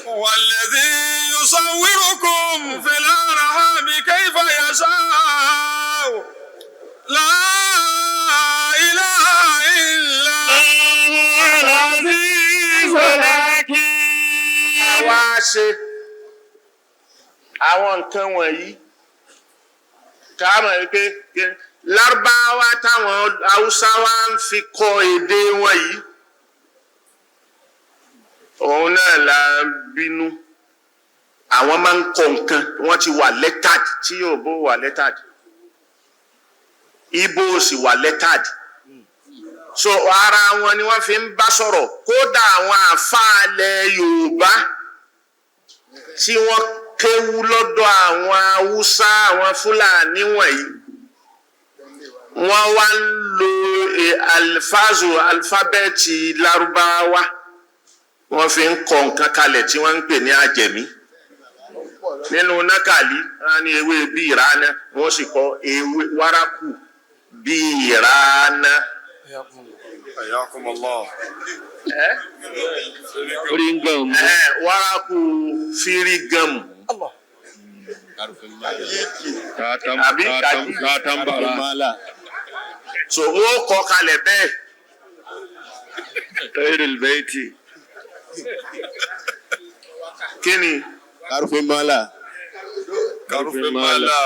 Speaker 3: والذي يصوركم في الأرحام كيف يشاء لا إله إلا هو العزيز الحكيم.
Speaker 1: Wá ṣe àwọn nǹkan wọ̀nyí ká mọ̀ wípé Lárúbáwá táwọn Haúsá wá ń fi kọ èdè wọn yìí òun náà la bínú àwọn máa ń kọ nǹkan wọ́n ti wà lettered tí Yorùbá wà lettered Ìgbò sì wà lettered so ara wọn ni wọ́n fi ń bá sọ̀rọ̀ kódà àwọn àfáàlẹ̀ Yorùbá tí wọ́n kéwú lọ́dọ̀ àwọn Haúsá àwọn Fúlàní wọ̀nyí wọ́n wá ń lo alifábẹ́ẹ̀tì Lárúbáwá wọ́n fi ń kọ nǹkan kalẹ̀ tí wọ́n ń pè ní Ajẹ̀mí nínú nákàlí wọ́n ní ewé bí ìrànà wọ́n sì kọ ewé wárákù bí ìrànà.
Speaker 3: Ayakumullah.
Speaker 1: Fírígàmù. Wárákù fírígàmù. Àbí
Speaker 3: Kàtàmbàrà.
Speaker 1: so wọ́n kọ kalẹ̀ bẹ́ẹ̀.
Speaker 3: Tayril bayti.
Speaker 1: Kí ni?
Speaker 3: Arufin mala. Karufimala.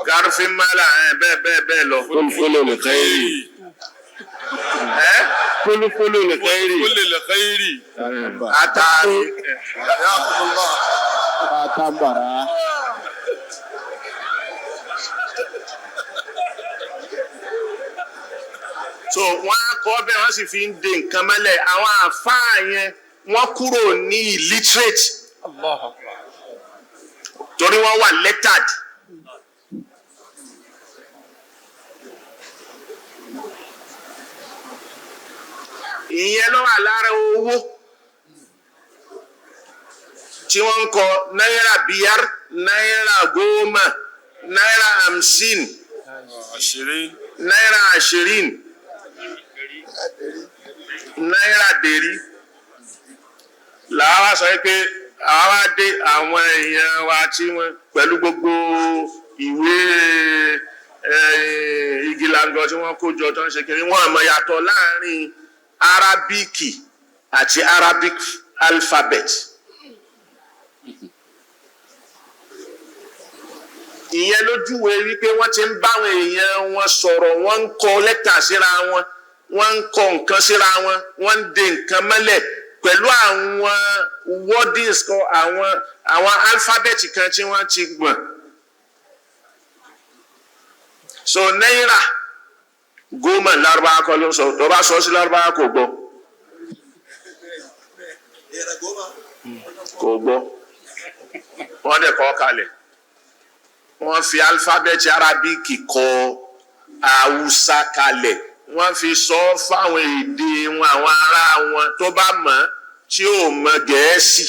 Speaker 1: Garfimala bẹ́ẹ̀ lọ.
Speaker 5: Fúlùfúlù lè kẹ́rì. Fúlùfúlù lè kẹ́rì.
Speaker 3: Kulli l-khairi.
Speaker 1: Àtàrí.
Speaker 5: Àtàbàrà.
Speaker 1: So wọ́n á kọ́ bẹ́ẹ̀ wọ́n sì fi ń de nǹkan mọ́lẹ̀ àwọn àfáà yẹn wọ́n kúrò ní illiterate torí wọ́n wà lettered. Ìyẹn ló wà lára owó tí wọ́n ń kọ náírà biyar náírà goma náírà hamsin náírà ashirin náírà dèrí làwọn sọ pé àwa dé àwọn èèyàn wa tí wọ́n pẹ̀lú gbogbo ìwé igi lango tí wọ́n kó jọ tó ń ṣe kiri wọ́n àmọ́ yàtọ̀ láàrin Arabiki àti Arabic alphabet. Ìyẹn lójúwe wípé wọ́n ti ń báwọn èèyàn wọn sọ̀rọ̀ wọ́n ń kọ lẹ́tà síra wọn wọ́n ń kọ nǹkan síra wọn wọ́n ń de nǹkan mọ́lẹ̀ pẹ̀lú àwọn wordings kan àwọn alphabet kan tí wọ́n ti gbọ̀n. So náírà gómà lárúbáwá kọ́ ló ń sọ tó bá sọ sí lárúbáwá kò gbọ́ wọ́n dẹ̀ kọ́ kalẹ̀ wọ́n fi alifábẹ́ẹ̀tì arábíkì kọ haúsá kalẹ̀ wọ́n fi sọ fáwọn èdè wọn àwọn ará wọn tó bá mọ̀ tí ò mọ̀ gẹ̀ẹ́sì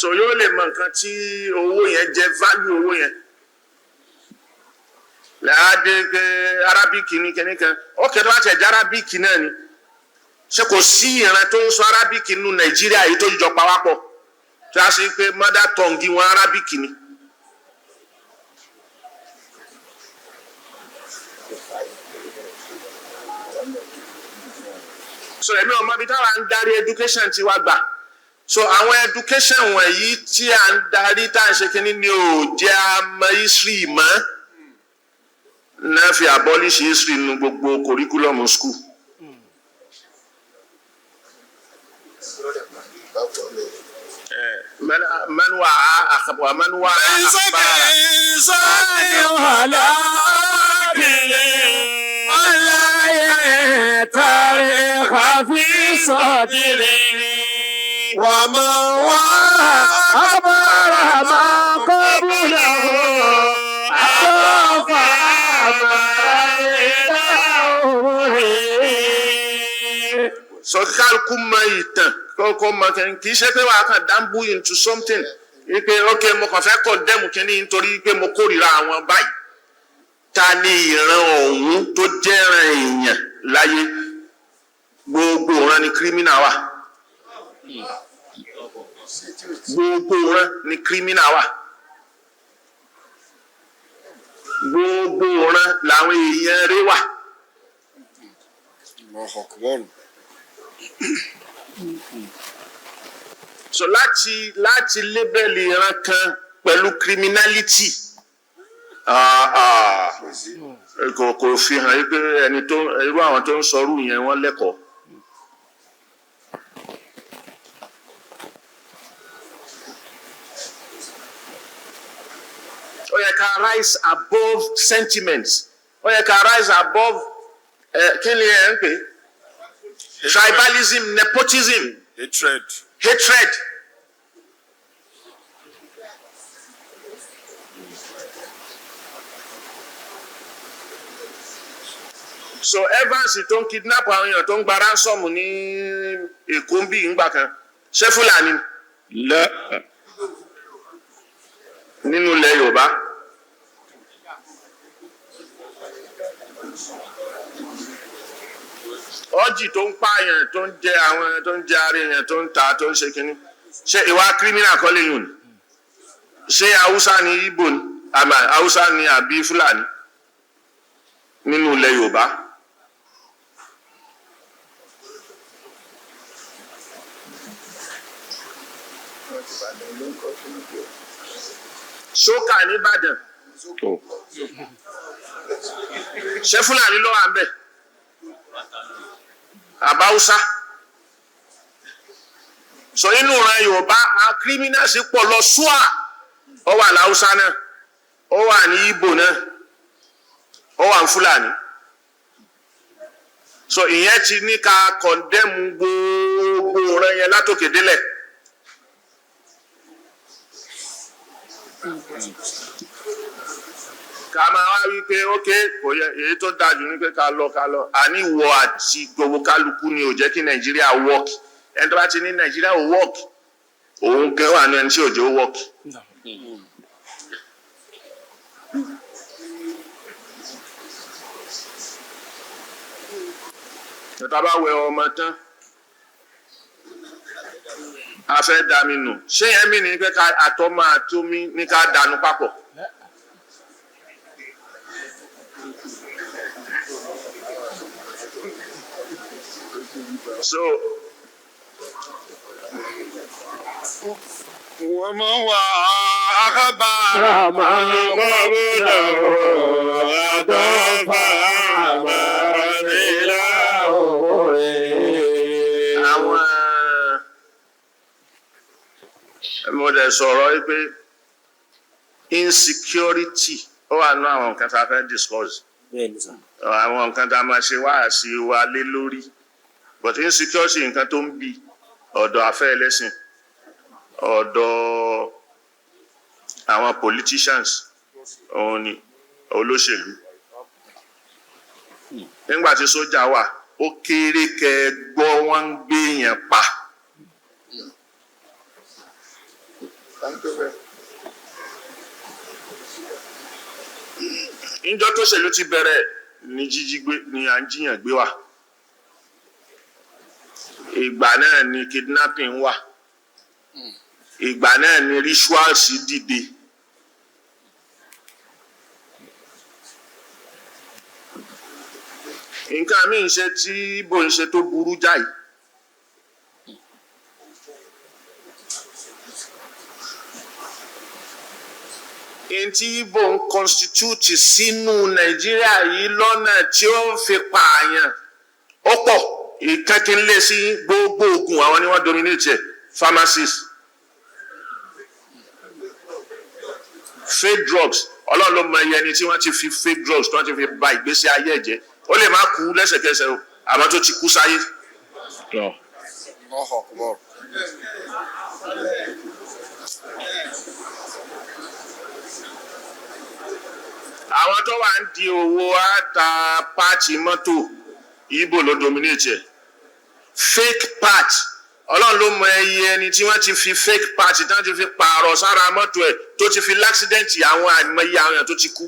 Speaker 1: so yóò lè mọ̀ nǹkan tí owó yẹn jẹ́ value owó yẹn. Láàdé arábíkì ní kẹ́nìkan ó kẹ́tọ́ láti ẹ̀jẹ̀ arábíkì náà ni ṣé kò sí ìran tó ń sọ arábíkì nínú Nàìjíríà yìí tó jọ pawápọ̀ tí a sì pé mother tongue wọn arábíkì ni. So èmi ò mọ̀ bí táwa ń darí education tí wàá gbà so àwọn education wọ̀nyí tí à ń darí tá à ń ṣe kínní ni ò jẹ́ àmọ́ history mọ́. Náà fi abolish history nínú gbogbo curriculum school. من وعى ومن وعى
Speaker 5: ولا يتاريخ في صدره ومن وعى أخبار ما قبله
Speaker 1: So kálukú mọ ìtàn kọ́kọ́ mọ kì í ṣe pé wàá kàn dáńbú into something wípé ok mo kàn fẹ́ condemn kínní nítorí pé mo kórìíra àwọn báyìí ta ni ìran ọ̀hún tó jẹ́ran èèyàn láyé gbogbo ìran ni criminal wà gbogbo ìran ni criminal wà gbogbo ìran làwọn èèyàn rẹ̀ wà. So láti label ìran kan pẹ̀lú criminality kò fi hàn pé ẹni tó irú àwọn tó ń sọrú yẹn wọ́n lẹ́kọ̀ọ́. Ó yẹ ká rise above sentiments ó yẹ ká rise above kí ni ẹ ń pè tribalism nepotism hatred. So Evans tó ń kidnap àwọn èèyàn tó ń gba ransom ní Èkó ń bí ìgbà kan ṣé Fúlàní nínú ilẹ̀ Yorùbá. Ọjì tó ń pààyàn tó ń jẹ àwọn tó ń jẹ ara èèyàn tó ń ta tó ń ṣe kínní ṣé ìwà criminal kọ́ lẹ́yìn òní ṣé Haúsá ni Ìgbò ni àmà Haúsá ni àbí Fúlàní nínú ilẹ̀ Yorùbá. Ṣókà nìbàdàn ṣé Fúlàní ló wà ń bẹ̀ àbáwúsá sọ inú ìran Yorùbá àwọn criminals pọ̀ lọ ṣúà ó wà láwùsá náà ó wà ní Ìgbò náà ó wà ní Fúlàní so ìyẹn ti ní ká kọ̀ndẹ́mù gbogbo ìran yẹn látòkè délẹ̀. ká máa wá wí pé ókè kò yẹ èyí tó dájú ní pé ká lọ àní ìwọ àti gbogbo kálukú ni ò jẹ́ kí Nàìjíríà work ẹni tó bá ti ní Nàìjíríà ò work òun gan wà ní ẹni tí òjò work. tá bá wẹ ọmọ tán a fẹ́ dami nù ṣé yẹn mi ní pé ká àtọ́mọ àtomi ní ká dànù papọ̀. So
Speaker 3: ومن أخبار ما قبله أضاف إلى
Speaker 1: àwọn mo dẹ̀ sọ̀rọ̀ pé insecurity ó wà nínú àwọn nǹkan tá a fẹ́ discuss àwọn nǹkan tá a máa ṣe wáàsí wa lé lórí but insecurity nǹkan tó ń bi ọ̀dọ̀ afẹ́ ẹlẹ́sìn ọ̀dọ̀ àwọn politicians òun ni olóṣèlú nígbà tí sójà wà ó kéré kẹ gbọ́ wọ́n ń gbé yẹn pa. níjọ́ tó ṣèlú ti bẹ̀rẹ̀ ní jíjí gbé ni à ń jiyàn gbé wà ìgbà náà ni kidnapping wà ìgbà náà ni rituals dìde nǹkan míì ń ṣe tí ibo ń ṣe tó burú jáì èyí tí ibo ń constitute sínú Nàìjíríà yìí lọ́nà tí ó fi pààyàn ó pọ̀ ìkẹ́kínlé sí gbogbo oògùn àwọn ni wọ́n dominate ẹ̀ pharmacies fake drugs ọlọ́run ló mọ iye ẹni tí wọ́n ti fi fake drugs tí wọ́n ti fi ba ìgbésí ayé ẹ̀ jẹ́ ó lè má kú lẹ́sẹ̀kẹsẹ̀ o àmọ́ tó ti kú sáyé. àwọn tó wà ń di owó àta páàtì mọ́tò Ìgbò ló dominate ẹ̀ fake part ọlọ́run ló mọ iye ẹni tí wọ́n ti fi fake part tí wọ́n ti fi pààrọ̀ sára mọ́tò ẹ̀ tó ti fi láksidẹ̀ntì àwọn àìmọye àwọn èèyàn tó ti kú.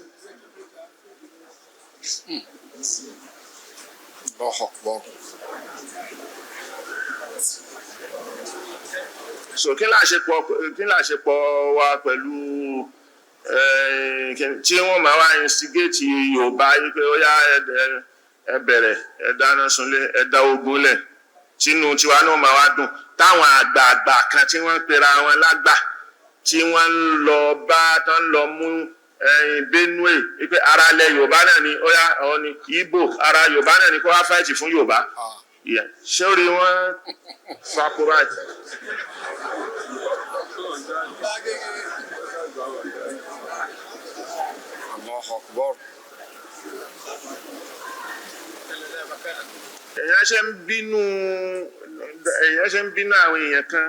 Speaker 1: so kí láṣepọ̀ wa pẹ̀lú tí wọ́n máa wá instigate Yorùbá yìí pé ó yá ẹ bẹ̀rẹ̀ ẹ dáná sunlé ẹ dá ogun lẹ̀ tínú tiwa náà máa wá dùn táwọn àgbààgbà kan tí wọ́n pera wọn lágbà tí wọ́n ń lọ bá tán lọ mú Benue wípé ara ilẹ̀ Yorùbá náà ni ó yá ọ ni Ìgbò ara Yorùbá náà ni kó wá fáìtì fún Yorùbá ṣé ó rí wọn fakura. èèyàn ṣe ń bínú àwọn èèyàn kan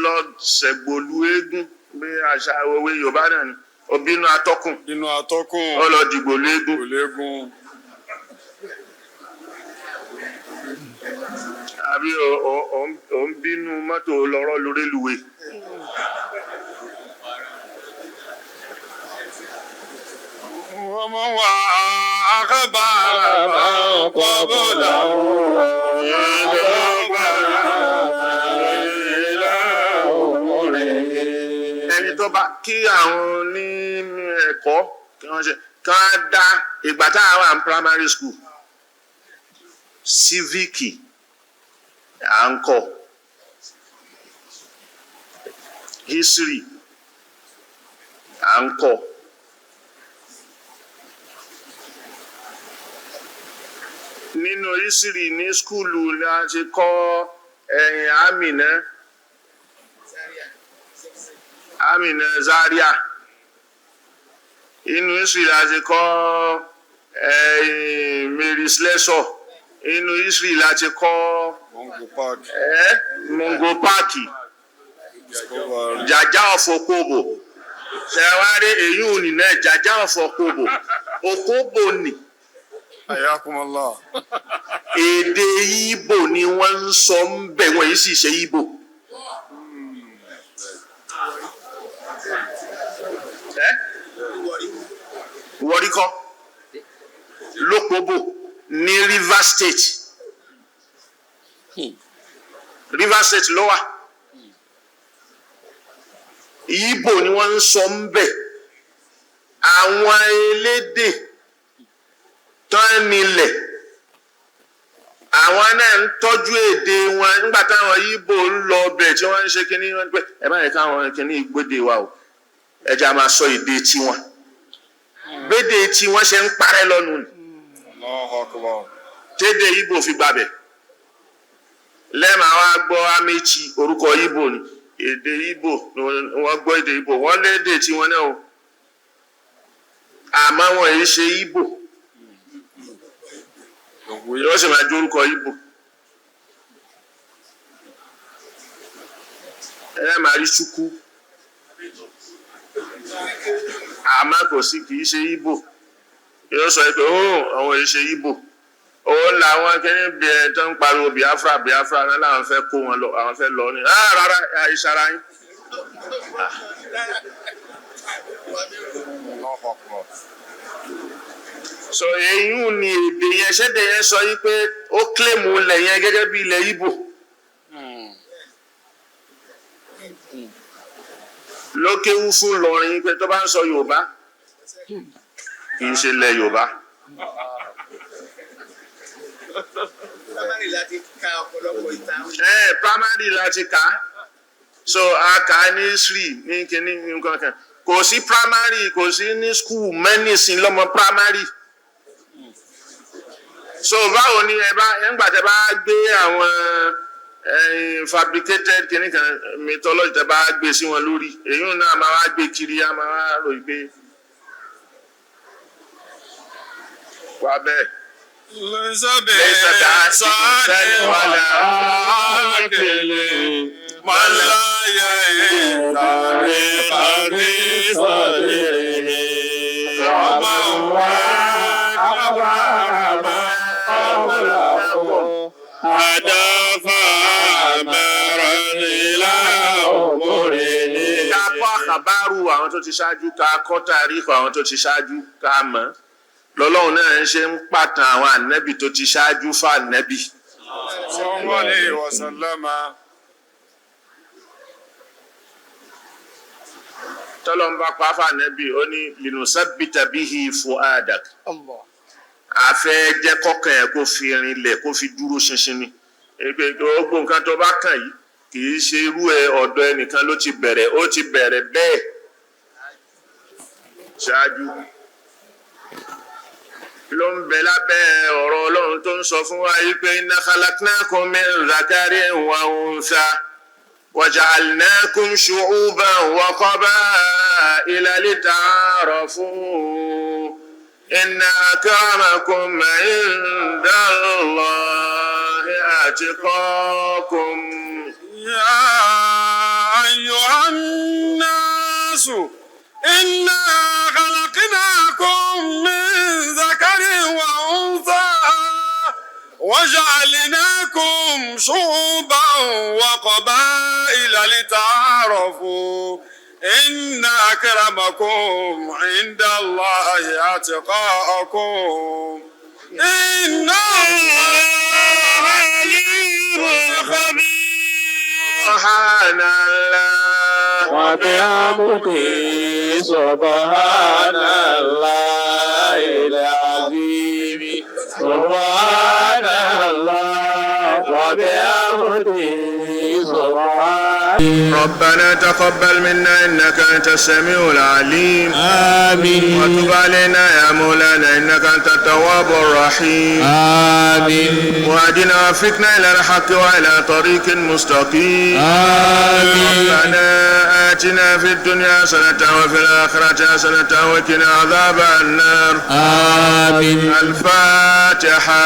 Speaker 1: lọ ṣẹ̀gbòlú eégún bí àṣà òwe Yorùbá náà ni ó bínú atọ́kùn ó lọ dìgbòlú eégún àbí ó ń bínú mọ́tò lọ́rọ́ lórí lùwẹ̀.
Speaker 3: ومن أخبار ما قبله
Speaker 1: ẹni tó bá kí àwọn ní ẹ̀kọ́ kí wọ́n ṣe ká dá ìgbà tá a wà ní primary school cívíkì à ń kọ́ history à ń kọ́. Nínú history ní skúlù la ti kọ́ Amina Zaria. Inú history la ti kọ́ Mary Slessor. Inú history la ti kọ́ Mongo Park. Jaja of Okobo. Ṣẹ̀wárí èyí ò ní náà Jaja of Okobo. Okobo ni.
Speaker 3: Ayakumullah.
Speaker 1: Èdè Ìgbò ni wọ́n ń sọ ń bẹ̀ wọ́n yìí sì ṣe Ìgbò. Wọ́rí kọ́ Lókòbò ní Rivers State. Rivers State ló wà. Ìgbò ni wọ́n ń sọ ń bẹ̀. Àwọn elédè tán nílẹ̀ àwọn náà ń tọ́jú èdè wọn nígbà táwọn Ìgbò ń lọ bẹ̀ tí wọ́n ń ṣe kínní wọn pé ẹ má yẹ káwọn kínní ìgbòde wa o ẹ jẹ́ a máa sọ èdè tiwọn gbédè tiwọn ṣe ń parẹ́ lọ́nu ni tédè Ìgbò fi gbàbẹ̀ lẹ́ẹ̀mà wá gbọ́ Amechi orúkọ Ìgbò ni èdè Ìgbò wọ́n gbọ́ èdè Ìgbò wọ́n lédè tiwọn náà o àmọ́ wọn èyí ṣe Ìgbò yóò sì máa jórúkọ Ìgbò ẹ máa rí Chukwu àmọ́ kò sí kì í ṣe Ìgbò yóò sọ pé àwọn èyí ṣe Ìgbò òun làwọn kìíní bí ẹ tó ń pariwo Biafra náà làwọn fẹ́ kó wọn lọ àwọn fẹ́ lọ ní rárá àìsàrà yín. So èyí ni èdè yẹn ṣẹ́dẹ̀ yẹn sọ yí pé ó kílèmù ilẹ̀ yẹn gẹ́gẹ́ bí ilẹ̀ Ìgbò. Lókèwú fún lọrin pé tó bá ń sọ Yorùbá kì í ṣe ilẹ̀ Yorùbá.
Speaker 2: Primary láti ka ọ̀pọ̀lọpọ̀ ìtàn.
Speaker 1: Primary láti kà á. So a kà á ní history ní kíní nǹkan kan. Kò sí primary kò sí ní school mẹ́nìsìn lọ́mọ primary. So báwo ni nígbà tẹ́ bá gbé àwọn fabricated kíní kan mythology tẹ́ bá gbé sí wọn lórí èyí náà máa wá gbé kiri á máa wá ròyìn pé wà bẹ́ẹ̀.
Speaker 3: ليس بإحسان ولا عاقل من لا يهتم بصدره ومن واقف ما قبله هدف أمرا إلى أمره.
Speaker 1: Ká kọ́ àkàbárù àwọn tó ti ṣáájú ká kọ́ tàríkù àwọn tó ti ṣáájú ká mọ̀ lọ́lọ́run náà ń ṣe ń pàtàn àwọn ànábì tó ti ṣáájú fún ànábì.
Speaker 3: Sallallahu alayhi wa sallam.
Speaker 1: Tọ́lọ́run bá pa fún ànábì ó ní linusabbita bihi fuadak. Àfẹ́ jẹ́ kọ́kàn ẹ̀ kó fi rinlẹ̀ kó fi dúró ṣinṣin ni. Gbogbo nǹkan tó bá kàn yìí kì í ṣe irú ọ̀dọ̀ ẹnìkan ló ti bẹ̀rẹ̀ ó ti bẹ̀rẹ̀ bẹ́ẹ̀ ṣáájú. Ló ń bẹ lábẹ́ ọ̀rọ̀ Ọlọ́run tó ń sọ fún wa yìí pé inna khalaqnakum min dhakarin wa untha wa ja'alnakum shu'uban wa qaba'ila lita'arafu inna akramakum 'inda Allahi atqakum.
Speaker 3: Ya ayyuhan nasu inna khalaqnakum min وجعلناكم شعوبا وقبائل لتعارفوا إن أكرمكم عند الله أتقاكم إن الله عليم خبير.
Speaker 1: سبحان الله
Speaker 5: وبحمده سبحان الله العظيم سبحان الله وبحمده سبحان
Speaker 1: ربنا تقبل منا إنك أنت السميع العليم
Speaker 5: آمين
Speaker 1: وتب علينا يا مولانا إنك أنت التواب الرحيم
Speaker 5: آمين
Speaker 1: واهدنا وفقنا إلى الحق وإلى طريق مستقيم
Speaker 5: آمين
Speaker 1: ربنا آتنا في الدنيا حسنة وفي الآخرة حسنة وقنا عذاب النار
Speaker 5: آمين
Speaker 1: الفاتحة.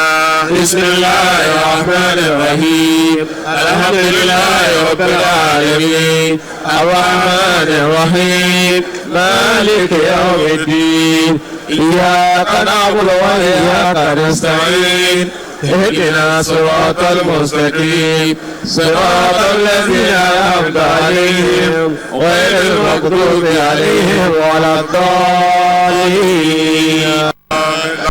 Speaker 5: بسم الله الرحمن الرحيم الحمد لله رب العالمين الرحمن الرحيم مالك يوم الدين إياك نعبد وإياك نستعين اهدنا صراط المستقيم صراط الذين أنعمت عليهم غير المغضوب عليهم ولا الضالين.